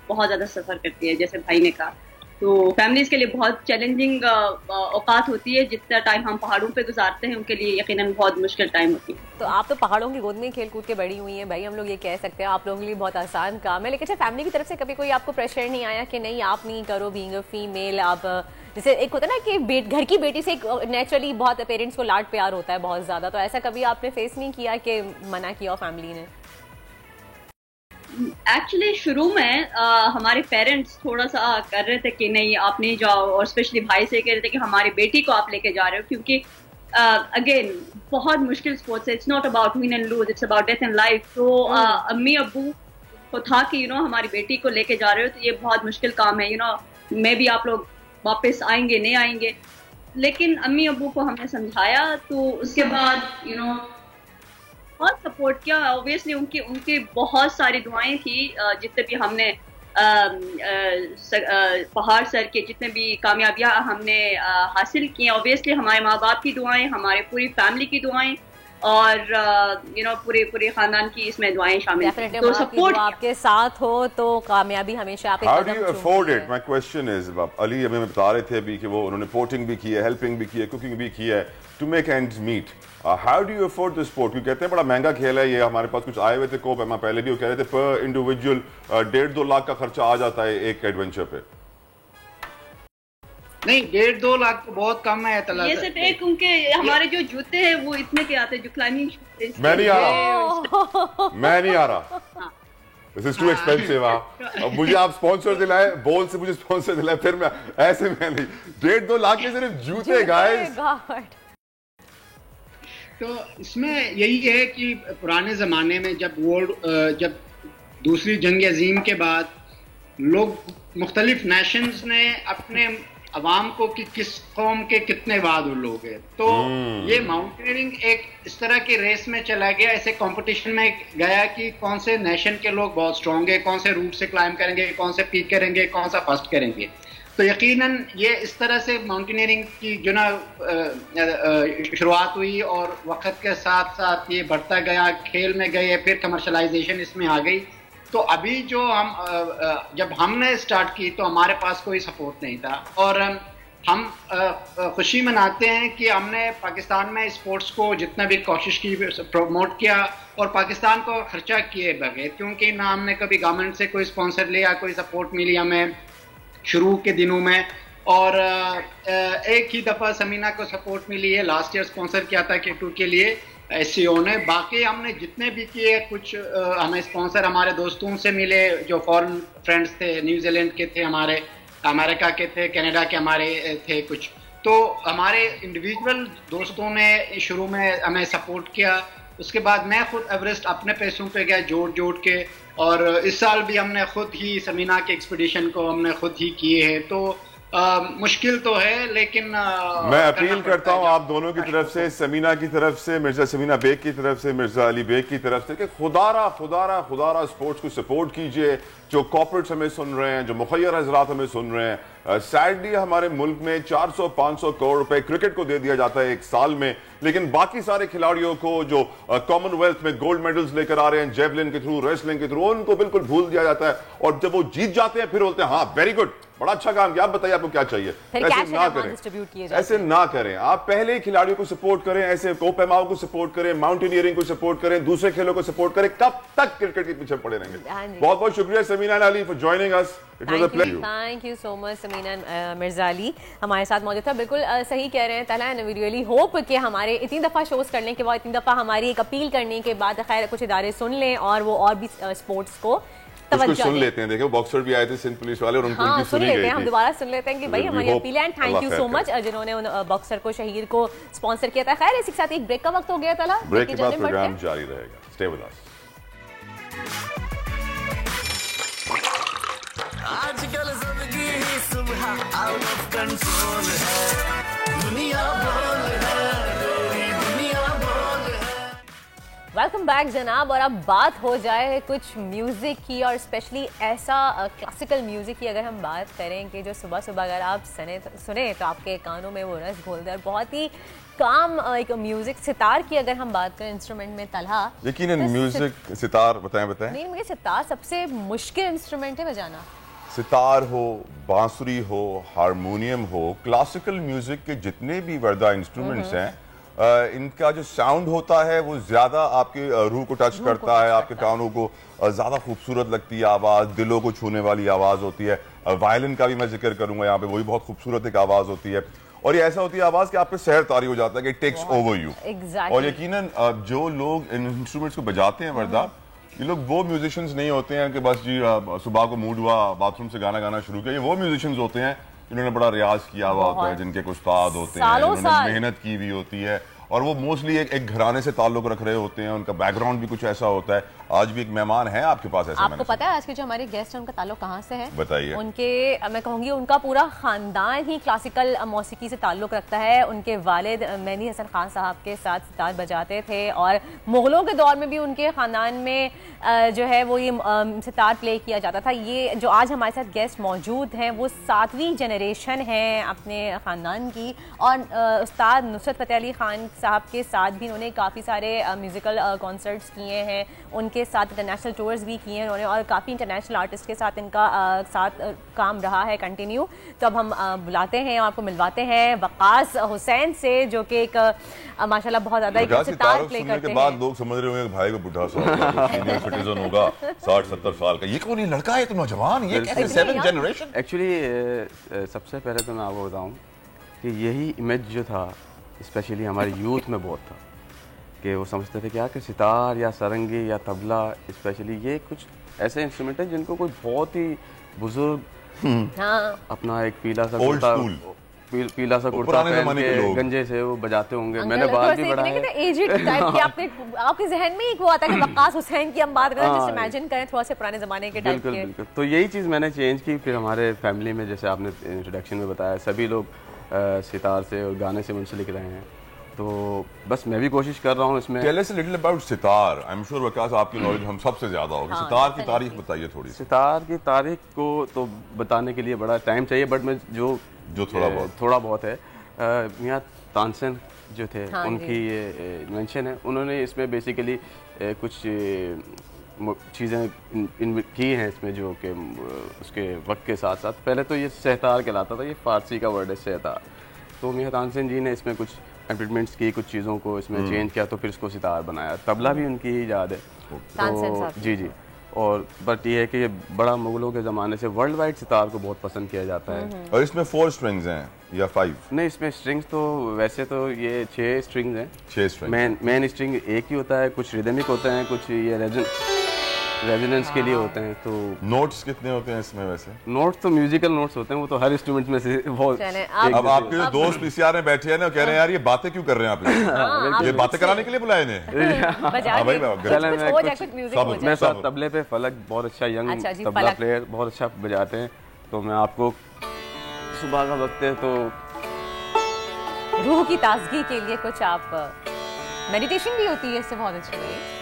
बहुत ज़्यादा सफ़र करती है, जैसे भाई ने कहा। तो फैमिलीज़ के लिए बहुत चैलेंजिंग औकात होती है। जितना टाइम हम पहाड़ों पे गुजारते हैं उनके लिए यकीनन बहुत मुश्किल टाइम होती है। तो आप तो पहाड़ों की गोद में खेल कूद के बड़ी हुई हैं भाई, हम लोग ये कह सकते हैं आप लोगों के लिए बहुत आसान काम है। लेकिन फैमिली की तरफ से कभी कोई आपको प्रेशर नहीं आया कि नहीं आप नहीं करो, बीइंग अ फीमेल आप जैसे एक होता है ना कि घर की बेटी से नेचुरली बहुत पेरेंट्स को लाड प्यार होता है बहुत ज्यादा, तो ऐसा कभी आपने फेस नहीं किया कि मना किया फैमिली ने? एक्चुअली शुरू में हमारे पेरेंट्स थोड़ा सा कर रहे थे कि नहीं आप नहीं जाओ, और स्पेशली भाई से कह रहे थे कि हमारी बेटी को आप लेके जा रहे हो, क्योंकि अगेन बहुत मुश्किल स्पोर्ट्स है, it's not about win and lose, it's about death and life. तो अम्मी अब्बू को था कि हमारी बेटी को लेके जा रहे हो तो ये बहुत मुश्किल काम है, मे भी आप लोग वापस आएंगे नहीं आएंगे। लेकिन अम्मी अब्बू को हमने समझाया, तो उसके बाद बहुत सपोर्ट किया। ऑब्वियसली उनकी बहुत सारी दुआएं थी, जितने भी हमने पहाड़ सर के जितने भी कामयाबियां हमने हासिल की, ऑब्वियसली हमारे माँ बाप की दुआएं, हमारे पूरी फैमिली की दुआएं, और पूरे खानदान की इसमें दुआएं शामिल हैं। तो सपोर्ट आपके साथ हो तो कामयाबी हमेशा आपके How do you afford it? My question is, Ali हमें बता रहे थे अभी कि वो उन्होंने पोर्टिंग भी की है, हेल्पिंग भी की है, कुकिंग भी की है, to make ends meet. How do you afford the sport? क्योंकि कहते हैं बड़ा महंगा खेल है ये, हमारे पास कुछ आए हुए थे कोप एमा पहले भी, वो कह रहे थे पर इंडिविजुअल 1.5-2 लाख का खर्चा आ जाता है एक एडवेंचर पे। नहीं, 1.5-2 लाख तो बहुत कम है तला। ये सिर्फ एक उनके हमारे जो जूते हैं वो इतने के आते हैं, जो क्लाइंबिंग शूज। मैं नहीं आ रहा This is too expensive। अब मुझे आप स्पॉन्सर दिलाए, बोल से मुझे स्पॉन्सर दिलाए, फिर मैं ऐसे में नहीं, 1.5-2 लाख के सिर्फ जूते गाइस। तो इसमें यही है कि पुराने ज़माने में जब दूसरी जंग अजीम के बाद लोग मुख्तलिफ नेशंस ने अपने अवाम को कि किस कौम के कितने बहादुर लोग हैं, तो ये माउंटेनियरिंग एक इस तरह की रेस में चला गया, ऐसे कंपटीशन में गया कि कौन से नेशन के लोग बहुत स्ट्रॉन्ग है, कौन से रूट से क्लाइम करेंगे, कौन से पीक करेंगे, कौन सा फर्स्ट करेंगे। तो यकीनन ये इस तरह से माउंटेनियरिंग की जो ना शुरुआत हुई, और वक्त के साथ साथ ये बढ़ता गया, खेल में गए, फिर कमर्शलाइजेशन इसमें आ गई। तो अभी जो जब हमने स्टार्ट की तो हमारे पास कोई सपोर्ट नहीं था, और हम खुशी मनाते हैं कि हमने पाकिस्तान में स्पोर्ट्स को जितना भी कोशिश की प्रमोट किया, और पाकिस्तान को खर्चा किए बगैर, क्योंकि ना हमने कभी गवर्नमेंट से कोई स्पॉन्सर लिया, कोई सपोर्ट मिली हमें शुरू के दिनों में, और एक ही दफ़ा समीना को सपोर्ट मिली है, लास्ट ईयर स्पॉन्सर किया था K2 के लिए SCO ने। बाकी हमने जितने भी किए, कुछ हमें स्पॉन्सर हमारे दोस्तों से मिले जो फॉरेन फ्रेंड्स थे, न्यूजीलैंड के थे हमारे, अमेरिका के थे, कनाडा के हमारे थे कुछ, तो हमारे इंडिविजुअल दोस्तों ने शुरू में हमें सपोर्ट किया। उसके बाद मैं खुद एवरेस्ट अपने पैसों पे गया जोड़ के, और इस साल भी हमने खुद ही समीना के एक्सपीडिशन को हमने खुद ही किए हैं। तो मुश्किल तो है, लेकिन मैं अपील करता हूं आप दोनों की तरफ से, समीना की तरफ से, मिर्जा समीना बेग की तरफ से, मिर्जा अली बेग की तरफ से, कि खुदारा स्पोर्ट्स को सपोर्ट कीजिए। जो कॉर्पोरेट्स हमें सुन रहे हैं, जो मुखय्यर हजरात हमें सुन रहे हैं, सैडली हमारे मुल्क में 400-500 करोड़ रुपए क्रिकेट को दे दिया जाता है एक साल में, लेकिन बाकी सारे खिलाड़ियों को जो कॉमनवेल्थ में गोल्ड मेडल्स लेकर आ रहे हैं, जेवलिन के थ्रू, रेसलिंग के थ्रू, उनको बिल्कुल भूल दिया जाता है, और जब वो जीत जाते हैं फिर बोलते हैं हाँ वेरी गुड, बड़ा अच्छा काम किया, आप बताइए आपको क्या चाहिए। ऐसे ना करें, आप पहले ही खिलाड़ियों को सपोर्ट करें, ऐसे कोपेमाओ को सपोर्ट करें, माउंटेनियरिंग को सपोर्ट करें, दूसरे खेलों को सपोर्ट करें, कब तक क्रिकेट के पीछे पड़े रहेंगे। बहुत बहुत शुक्रिया Samina Ali for joining us, it was a pleasure. Thank you so much Samina Mirza Ali हमारे साथ मौजूद था। बिल्कुल सही कह रहे हैं तला, एंड वी रियली होप कि हमारे इतनी दफ़ा शोज करने के बाद, इतनी दफ़ा हमारी एक अपील करने के बाद खैर कुछ इदारे सुन लें और वो और भी स्पोर्ट्स को सुन लेते हैं। देखो बॉक्सर भी आए थे सिंध पुलिस वाले, और उनको हाँ, सुन लेते हैं, हम दोबारा सुन लेते हैं कि भाई हमारी अपील है। And thank you so much जिन्होंने उन बॉक्सर को, शहीद को स्पॉन्सर किया था। खैर इसी के साथ एक ब्रेक का वक्त हो गया था, ब्रेक के बाद प्रोग्राम जारी रहेगा, स्टे विद अस। आजकल जिंदगी ही सुबह आउट ऑफ कंट्रोल है, दुनिया बोल है, तेरी दुनिया बोल है। वेलकम बैक जनाब। और अब बात हो जाए कुछ म्यूज़िक की, और स्पेशली ऐसा क्लासिकल म्यूज़िक की अगर हम बात करें कि जो सुबह सुबह अगर आप सुने तो आपके कानों में वो रस घोल दे, और बहुत ही काम एक म्यूज़िक। सितार की अगर हम बात करें इंस्ट्रूमेंट में तलहा, यकीनन म्यूज़िक सितार बताएं। नहीं, मुझे सितार सबसे मुश्किल इंस्ट्रूमेंट है बजाना। सितार हो, बांसुरी हो, हारमोनियम हो, क्लासिकल म्यूजिक के जितने भी वर्दा इंस्ट्रूमेंट्स हैं इनका जो साउंड होता है वो ज्यादा आपके रूह को टच करता है, आपके कानों को ज्यादा खूबसूरत लगती है आवाज, दिलों को छूने वाली आवाज होती है। वायलिन का भी मैं जिक्र करूंगा यहाँ पे, वो भी बहुत खूबसूरत एक आवाज होती है और ये ऐसा होती है आवाज कि आप पे सहर तारी हो जाता है कि टेक्स ओवर यू। और यकीनन जो लोग इन इंस्ट्रूमेंट्स को बजाते हैं वर्दा, ये लोग वो म्यूजिशियंस नहीं होते हैं कि बस जी सुबह को मूड हुआ बाथरूम से गाना गाना शुरू किया। ये वो म्यूजिशियंस होते हैं जिन्होंने बड़ा रियाज किया हुआ होता है, जिनके कुछ उस्ताद होते हैं, जिन्होंने मेहनत की हुई होती है और वो मोस्टली एक घराने से ताल्लुक रख रहे होते हैं, उनका बैकग्राउंड भी कुछ ऐसा होता है। आज भी एक मेहमान है आपके पास ऐसा। आपको पता है आज के जो हमारे गेस्ट हैं उनका ताल्लुक कहाँ से है? बताइए। उनके मैं कहूँगी उनका पूरा खानदान ही क्लासिकल मौसीकी से ताल्लुक रखता है। उनके वालिद मेहदी हसन खान साहब के साथ सितार बजाते थे और मुगलों के दौर में भी उनके खानदान में जो है वो ये सितार प्ले किया जाता था। ये जो आज हमारे साथ गेस्ट मौजूद हैं वो 7वीं जनरेशन है अपने ख़ानदान की और उस्ताद नुसरत फ़तेह अली खान साहब के साथ भी उन्होंने काफ़ी सारे म्यूज़िकल कॉन्सर्ट्स किए हैं, उनके साथ इंटरनेशनल टूर्स भी किए हैं उन्होंने और काफ़ी इंटरनेशनल आर्टिस्ट के साथ इनका साथ काम रहा है कंटिन्यू। तो अब हम बुलाते हैं आपको मिलवाते हैं वक़ास हुसैन से, जो कि एक माशाल्लाह बहुत ज़्यादा सितार प्ले करते हैं। बाद लोग समझ रहे होंगे भाई को बुढ़ा सीनियर सिटीजन होगा 60-70 साल का, ये कौन है लड़का है तो नौजवान, ये कैसे 7th जनरेशन? एक्चुअली सबसे पहले तो मैं आपको बताऊं कि यही इमेज जो था स्पेशली हमारे यूथ में बहुत था कि वो समझते थे क्या कि सितार या सरंगी या तबला स्पेशली ये कुछ ऐसे इंस्ट्रूमेंट हैं जिनको कोई बहुत ही बुजुर्ग अपना एक पीला सा कुर्ता पीला सा कुर्ता पहन के गंजे से वो बजाते होंगे। मैंने बात भी बढ़ा है एजिड टाइप के आपके जहन में एक वो आता है कि वक़ास हुसैन की हम बात करें, जस्ट इमेजिन करें थोड़ा से पुराने ज़माने के टाइप के। बिल्कुल। तो यही चीज़ मैंने चेंज की। फिर हमारे फैमिली में जैसे आपने इंट्रोडक्शन में बताया सभी लोग सितार से और गाने से मुंसलिक रहे हैं, तो बस मैं भी कोशिश कर रहा हूँ इसमें। Tell us a little about sitar. I'm sure Waqas आपकी नॉलेज हम सबसे ज्यादा होगी। सितार की तारीख बताइए थोड़ी। सितार की तारीख को तो बताने के लिए बड़ा टाइम चाहिए, बट मैं जो थोड़ा बहुत है मियां तानसेन जो थे उनकी ये इन्वेंशन है। उन्होंने इसमें बेसिकली कुछ चीज़ें की हैं इसमें जो कि उसके वक्त के साथ साथ पहले तो ये सहतार कहलाता था, ये फारसी का वर्ड है सहतार। तो मियां तानसेन जी ने इसमें कुछ इम्प्लीमेंट्स की, कुछ चीज़ों को इसमें चेंज किया तो फिर इसको सितार बनाया। तबला भी उनकी ही याद है तो जी। और बट ये है कि ये बड़ा मुगलों के ज़माने से वर्ल्ड वाइड सितार को बहुत पसंद किया जाता है। और इसमें 4 स्ट्रिंग्स हैं या 5? नहीं, इसमें स्ट्रिंग्स तो वैसे तो ये 6 स्ट्रिंग्स हैं। 6 स्ट्रिंग्स। मेन स्ट्रिंग एक ही होता है, कुछ रिदमिक होते हैं, कुछ ये रेजोनेंस के लिए होते हैं। तो नोट्स कितने होते हैं इसमें वैसे? नोट्स तो म्यूजिकल नोट्स होते हैं, वो तो हर इंस्ट्रूमेंट में से बहुत। अब आपके जो दोस्त पीसीआर में बैठे हैं ना, कह रहे हैं यार ये बातें क्यों कर रहे हैं आप, ये बातें कराने के लिए बुलाए इन्हें। मैं साथ तबले पे फलक बहुत अच्छा यंग तबला प्लेयर बहुत अच्छा बजाते हैं, तो मैं आपको सुबह का वक्त है तो रूह की ताजगी के लिए कुछ आप मेडिटेशन भी होती है इससे बहुत अच्छी है।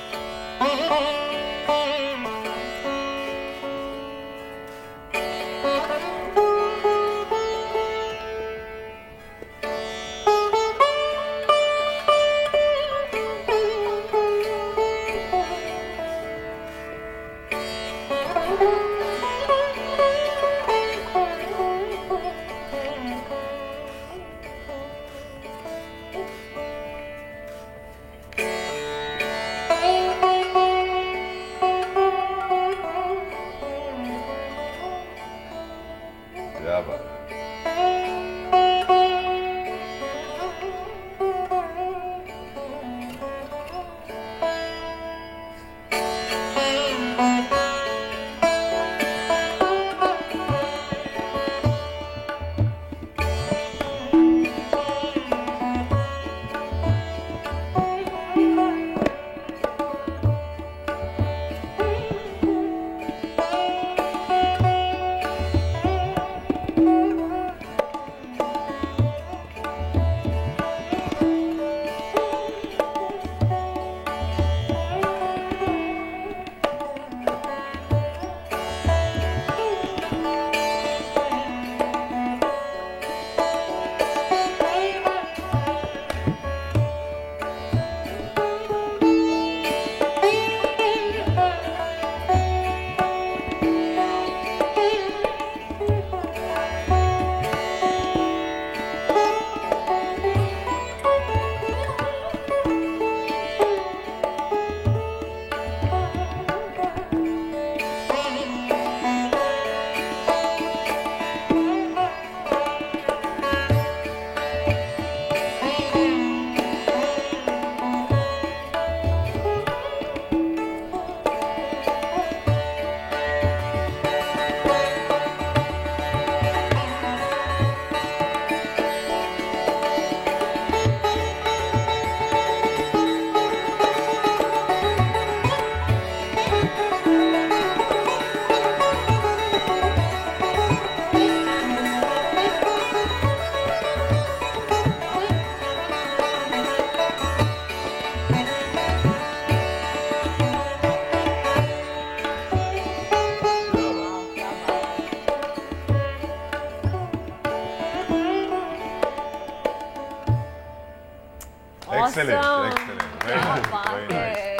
Excellent, excellent. Very nice, very nice.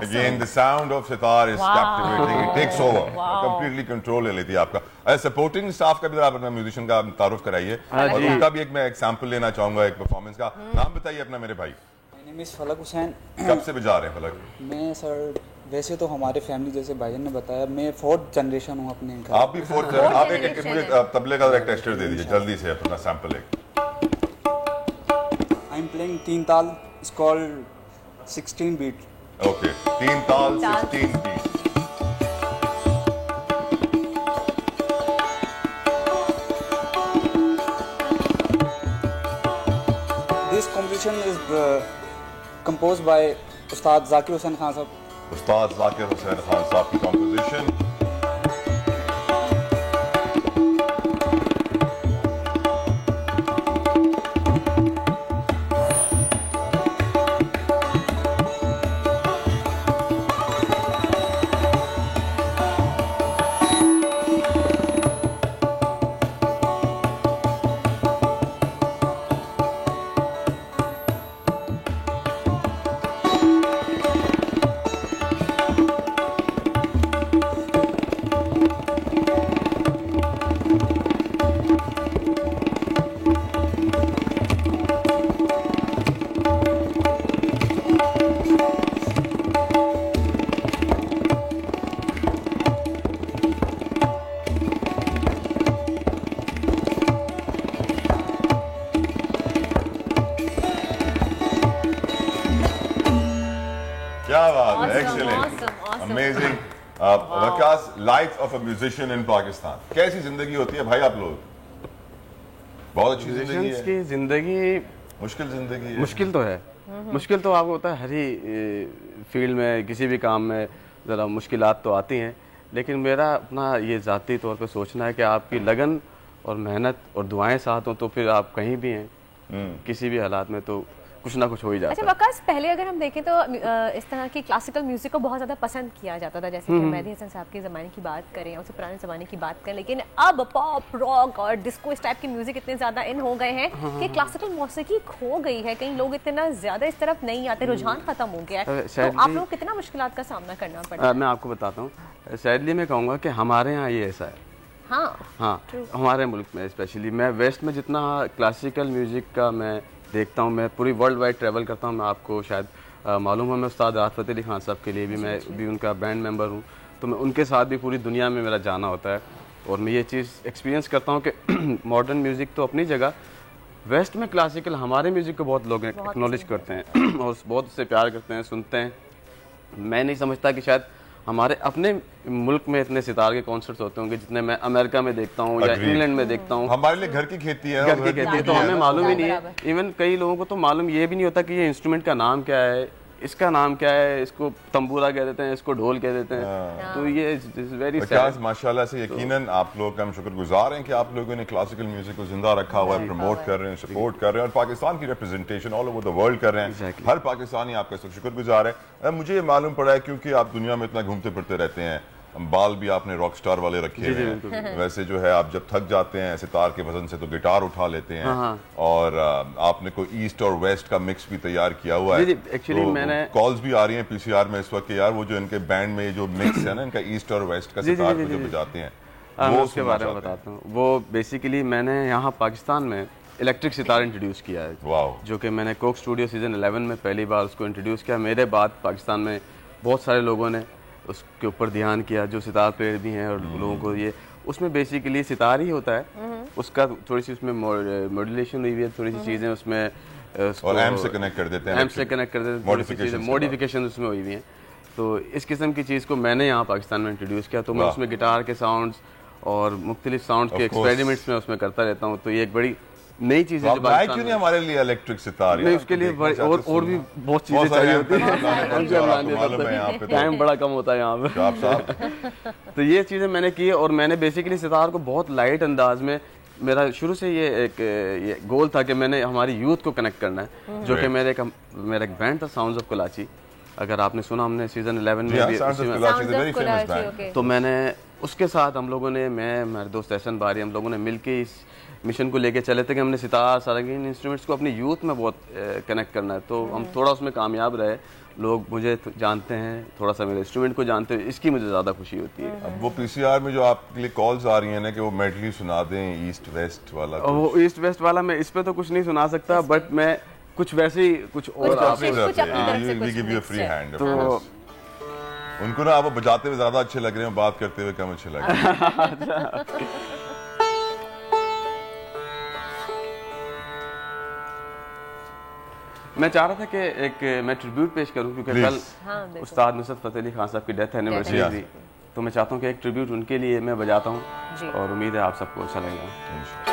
Again, the sound of sitar is captivating. It takes over. Completely control ले लेती है आपका. सपोर्टिंग स्टाफ का भी आप अपना म्यूजिशियन का तारुफ कराइए और उनका भी एक मैं एग्जांपल लेना चाहूंगा एक परफॉर्मेंस का. नाम बताइए अपना मेरे भाई. My name is फलक हुसैन. कब से बजा रहे हैं फलक? मैं सर वैसे तो हमारे फैमिली जैसे भाईजान ने बताया मैं 4th जनरेशन हूँ अपने घर. आप भी 4th. आप एक मुझे तबले का एक टेस्टर दे दीजिए जल्दी से अपना सैंपल एक. आई एम प्लेइंग 3 ताल. It's called 16 beat. ओके 3 ताल 16 beat. This composition is composed by उस्ताद जाकिर हुसैन खान साहब. उस्ताद जाकिर हुसैन खान साहब की कॉम्पोजिशन. क्या बात है. Excellent, amazing. Waqas, life of a musician in Pakistan. कैसी जिंदगी होती है भाई आप लोग? बहुत अच्छी जिंदगी है. की जिंदगी मुश्किल जिंदगी है. मुश्किल तो है. मुश्किल तो आपको होता है हर ही फील्ड में किसी भी काम में ज़रा मुश्किलात तो आती हैं, लेकिन मेरा अपना ये ज़ाती तौर पे सोचना है कि आपकी लगन और मेहनत और दुआएं साथ हों तो फिर आप कहीं भी हैं किसी भी हालात में तो कुछ ना कुछ हो ही जाता है. अच्छा वकास, पहले अगर हम देखें तो इस तरह की क्लासिकल म्यूजिक को बहुत ज़्यादा पसंद किया जाता था, जैसे कि मेहदी हसन साहब के ज़माने की बात करें, उससे पुराने ज़माने की बात करें, लेकिन अब पॉप रॉक और डिस्को इस टाइप की म्यूजिक इतने ज़्यादा इन हो गए हैं कि क्लासिकल मौसीकी खो गई है. कई लोग इतना ज़्यादा इस तरफ नहीं आते, रुझान खत्म हो गया है. तो आप लोग कितना मुश्किलात का सामना करना पड़ा है? मैं आपको बताता हूँ. सैडली मैं कहूँगा कि हमारे यहाँ ये ऐसा है. हाँ, हमारे मुल्क में स्पेशली. मैं वेस्ट में जितना क्लासिकल म्यूजिक का मैं देखता हूँ, मैं पूरी वर्ल्ड वाइड ट्रैवल करता हूँ. मैं आपको शायद मालूम है मैं उस्ताद राहत फ़तेह अली खान साहब के लिए भी मैं भी उनका बैंड मेंबर हूँ, तो मैं उनके साथ भी पूरी दुनिया में मेरा जाना होता है और मैं ये चीज़ एक्सपीरियंस करता हूँ कि मॉडर्न म्यूज़िक तो अपनी जगह, वेस्ट में क्लासिकल हमारे म्यूज़िक को बहुत लोग एक्नॉलेज करते हैं और बहुत उससे प्यार करते हैं, सुनते हैं. मैं नहीं समझता कि शायद हमारे अपने मुल्क में इतने सितार के कॉन्सर्ट्स होते होंगे जितने मैं अमेरिका में देखता हूँ या इंग्लैंड में देखता हूँ. हमारे लिए घर की खेती है. घर की खेती है तो हमें मालूम ही नहीं है. इवन कई लोगों को तो मालूम ये भी नहीं होता कि ये इंस्ट्रूमेंट का नाम क्या है, इसका नाम क्या है. इसको तंबूरा कह देते हैं, इसको ढोल कह देते हैं. तो ये वेरी सैड. माशाल्लाह से यकीनन आप लोग का हम शुक्रगुजार हैं कि आप लोगों ने क्लासिकल म्यूजिक को जिंदा रखा हुआ है, प्रमोट कर रहे हैं, सपोर्ट कर रहे हैं और पाकिस्तान की representation all over the world कर रहे हैं. हर पाकिस्तानी आपका शुक्रगुजार है. मुझे ये मालूम पड़ा है क्योंकि आप दुनिया में इतना घूमते फिरते रहते हैं, बाल भी आपने रॉक स्टार वाले रखे हैं. वैसे जो है आप जब थक जाते हैं सितार के वजन से तो गिटार उठा लेते हैं. और आपने कोई ईस्ट और वेस्ट का मिक्स भी तैयार किया हुआ है. एक्चुअली मैंने कॉल्स भी आ रही हैं पीसीआर में इस वक्त यार वो जो इनके बैंड में जो मिक्स है ना इनका ईस्ट और वेस्ट का सितार को जो बजाते हैं वो उसके बारे में बताता हूँ. वो बेसिकली मैंने यहाँ पाकिस्तान में इलेक्ट्रिक सितार इंट्रोड्यूस किया है. जो कि मैंने कोक स्टूडियो सीजन 11 में पहली बार उसको इंट्रोड्यूस किया. मेरे बाद पाकिस्तान में बहुत सारे लोगों ने उसके ऊपर ध्यान किया जो सितार प्लेयर भी हैं और लोगों को ये उसमें बेसिकली सितार ही होता है. उसका थोड़ी सी उसमें मॉड्यूलेशन हुई है, थोड़ी सी चीज़ें उसमें और एम्प से कनेक्ट कर देते हैं. एम्प से कनेक्ट कर देते हैं, मॉडिफिकेशन उसमें हुई हुई हैं. तो इस किस्म की चीज़ को मैंने यहाँ पाकिस्तान में इंट्रोड्यूस किया. तो मैं उसमें गिटार के साउंड्स और मुख्तलिफ साउंड्स के एक्सपेरिमेंट्स में उसमें करता रहता हूँ. तो ये एक बड़ी नई चीज़ है. क्यों नहीं हमारे लिए इलेक्ट्रिक सितार? नहीं, उसके लिए और भी बहुत चीज़ें चाहिए होती हैं. टाइम बड़ा कम होता है यहाँ पे. तो ये चीज़ें मैंने की और मैंने बेसिकली सितार को बहुत लाइट अंदाज में, मेरा शुरू से ये गोल था कि मैंने हमारी यूथ को कनेक्ट करना है. जो कि मेरा एक बैंड था साउंड्स ऑफ कराची. अगर आपने सुना, हमने सीजन 11 में भी, तो मैंने उसके साथ हम लोगों ने, मैं, हमारे दोस्त एहसन बारी, हम लोगों ने मिलके इस मिशन को लेके चले थे कि हमने सितार, सारंगीन इंस्ट्रूमेंट्स को अपनी यूथ में बहुत कनेक्ट करना है। तो हम थोड़ा उसमें कामयाब रहे, लोग मुझे जानते हैं, थोड़ा सा मेरे इंस्ट्रूमेंट को जानते हैं, इसकी मुझे ज़्यादा खुशी होती है। अब वो पीसीआर में जो आपके लिए कॉल्स आ रही हैं ना कि वो मेडली सुना दें ईस्ट वेस्ट वाला, वो ईस्ट वेस्ट वाला मैं इस पे तो कुछ नहीं सुना सकता, बट मैं कुछ वैसे ही कुछ और तो उनको ना आप बजाते हुए ज्यादा अच्छे लग रहे हैं, बात करते हुए कम अच्छे लग रहे हैं। मैं चाह रहा था कि एक मैं ट्रिब्यूट पेश करूं, क्योंकि कल उस्ताद नुसरत फतेह अली खान साहब की डेथ एनिवर्सरी थी, तो मैं चाहता हूं कि एक ट्रिब्यूट उनके लिए मैं बजाता हूं और उम्मीद है आप सबको अच्छा लगेगा।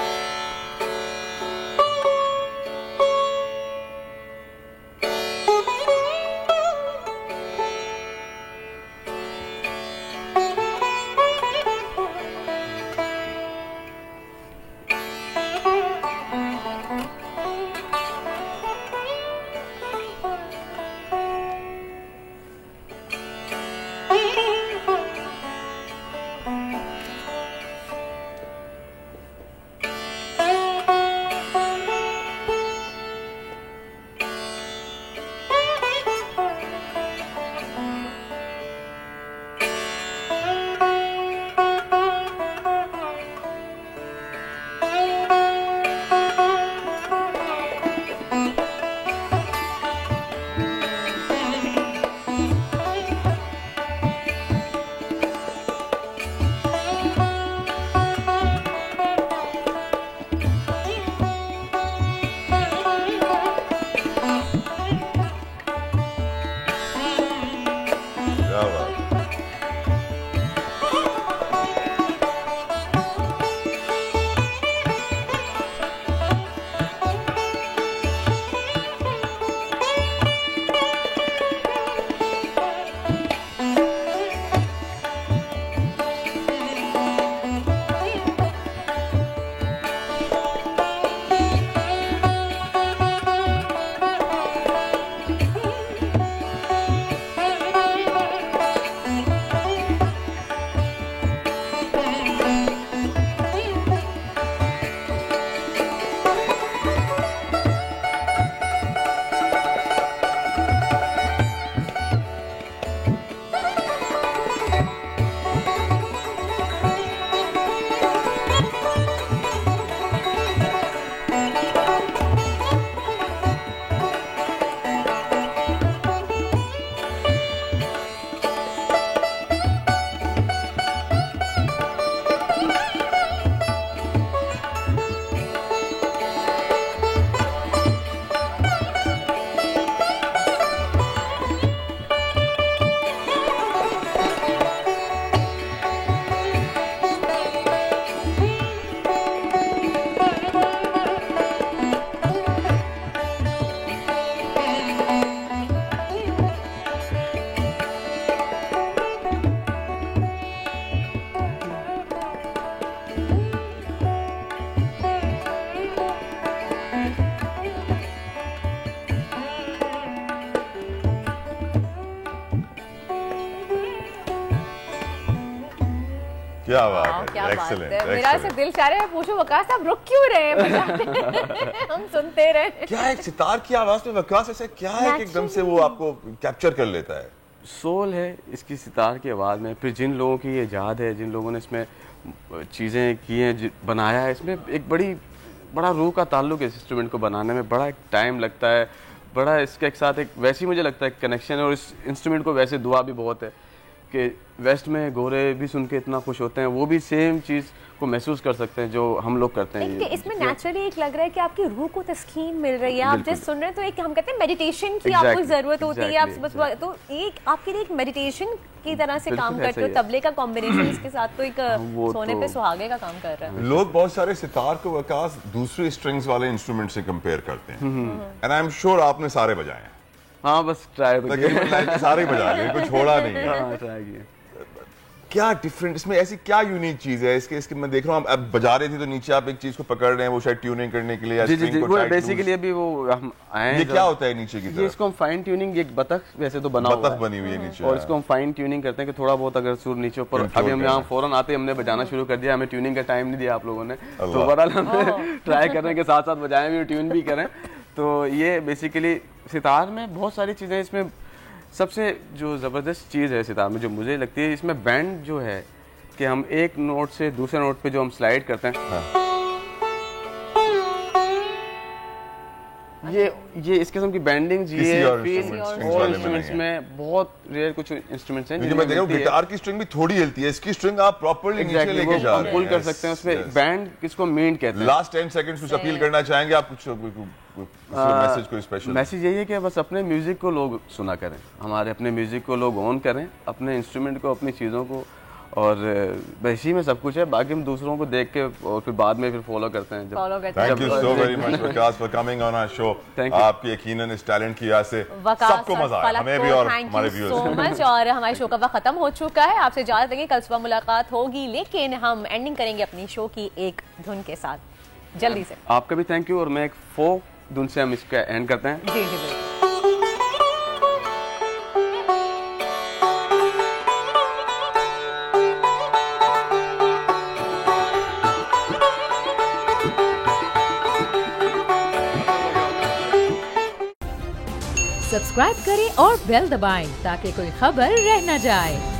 क्या बात है, एक्सीलेंट। मेरा से दिल चाह रहा है पूछो वकास साहब रुक क्यों रहे हैं हम सुनते रहे। क्या एक सितार की आवाज में वकास ऐसे क्या है कि एकदम से वो आपको कैप्चर कर लेता है? सोल है इसकी सितार की आवाज़ में, फिर जिन लोगों की ये याद है, जिन लोगों ने इसमें चीज़ें की हैं, बनाया है, इसमें एक बड़ा रूह का ताल्लुक है इस इंस्ट्रूमेंट को बनाने में, बड़ा टाइम लगता है, बड़ा इसके एक साथ एक वैसे ही मुझे लगता है कनेक्शन है। और इस इंस्ट्रूमेंट को वैसे दुआ भी बहुत है कि वेस्ट में गोरे भी सुन के इतना खुश होते हैं, वो भी सेम चीज़ को महसूस कर सकते हैं जो हम लोग करते हैं। इसमें नेचुरली एक लग रहा है कि आपकी रूह को तस्कीन मिल रही है, आप जैसे सुन रहे हैं तो एक हम कहते हैं मेडिटेशन की आपको ज़रूरत होती है, आप सुबह तो एक आपके लिए एक मेडिटेशन की तरह से काम करते हो। तबले का कॉम्बिनेशन इसके साथ तो एक सोने पे सुहागे का काम कर रहा है। लोग बहुत सारे सितार को वकास दूसरे स्ट्रिंग्स वाले इंस्ट्रूमेंट से कंपेयर करते हैं, एंड आई एम श्योर आपने सारे बजाए हैं। हाँ बस ट्राई तो सारे ही बजा लिए, कुछ छोड़ा नहीं है। हाँ ट्राई किया। क्या डिफरेंट इसमें ऐसी क्या यूनिक चीज है इसके मैं देख रहा हूँ अब बजा रहे थे तो नीचे आप एक चीज को पकड़ रहे हैं वो शायद ट्यूनिंग करने के लिए या जी वो बेसिकली अभी वो हम आए ये क्या होता है नीचे की तरफ? ये इसको हम फाइन ट्यूनिंग, एक बतख वैसे तो बना हुआ है, बतख बनी हुई है नीचे, और इसको हम फाइन ट्यूनिंग करते हैं कि थोड़ा बहुत अगर सुर नीचे ऊपर, अभी हम यहाँ फौरन आते हमने बजाना शुरू कर दिया, हमें ट्यूनिंग का टाइम नहीं दिया आप लोगों ने, तो बहरहाल हमने ट्राई करने के साथ साथ बजाएं भी, ट्यून भी करें। तो ये बेसिकली सितार में बहुत सारी चीज़ें, इसमें सबसे जो ज़बरदस्त चीज़ है सितार में जो मुझे लगती है, इसमें बैंड जो है कि हम एक नोट से दूसरे नोट पे जो हम स्लाइड करते हैं, ये इस किस्म की बैंडिंग इंस्ट्रूमेंट्स में बहुत रेयर कुछ इंस्ट्रूमेंट्स हैं। मैं देख रहा हूं गिटार की स्ट्रिंग भी थोड़ी हिलती है, इसकी स्ट्रिंग आप प्रॉपर्ली नीचे लेके जा रहे हैं, पुल कर सकते हैं उसमें। बैंड किसको मींट कहते हैं। लास्ट 10 सेकंड्स कुछ अपील करना चाहेंगे आप, कुछ मैसेज कोई स्पेशल? मैसेज यही है कि बस अपने म्यूजिक को लोग सुना करें, हमारे अपने म्यूजिक को लोग ऑन करें, अपने इंस्ट्रूमेंट को, अपनी चीज़ों को, और इसी में सब कुछ है, बाकी हम दूसरों को देख के और फिर बाद में फिर फॉलो करते हैं। Thank you so very much Waqas for coming on our show. आपकी यकीनन इस टैलेंट की वजह से सबको मजा आया, हमें भी और हमारे व्यूअर्स को। Thank you so much. और हमारे शो का वक्त खत्म हो चुका है, आपसे इजाजत देंगे, कल सुबह मुलाकात होगी, लेकिन हम एंडिंग करेंगे अपनी शो की एक धुन के साथ जल्दी से। आपका भी थैंक यू, और मैं एक फोक धुन से हम इसका एंड करते हैं। जी जी बिल्कुल। सब्सक्राइब करें और बेल दबाएं ताकि कोई खबर रह न जाए।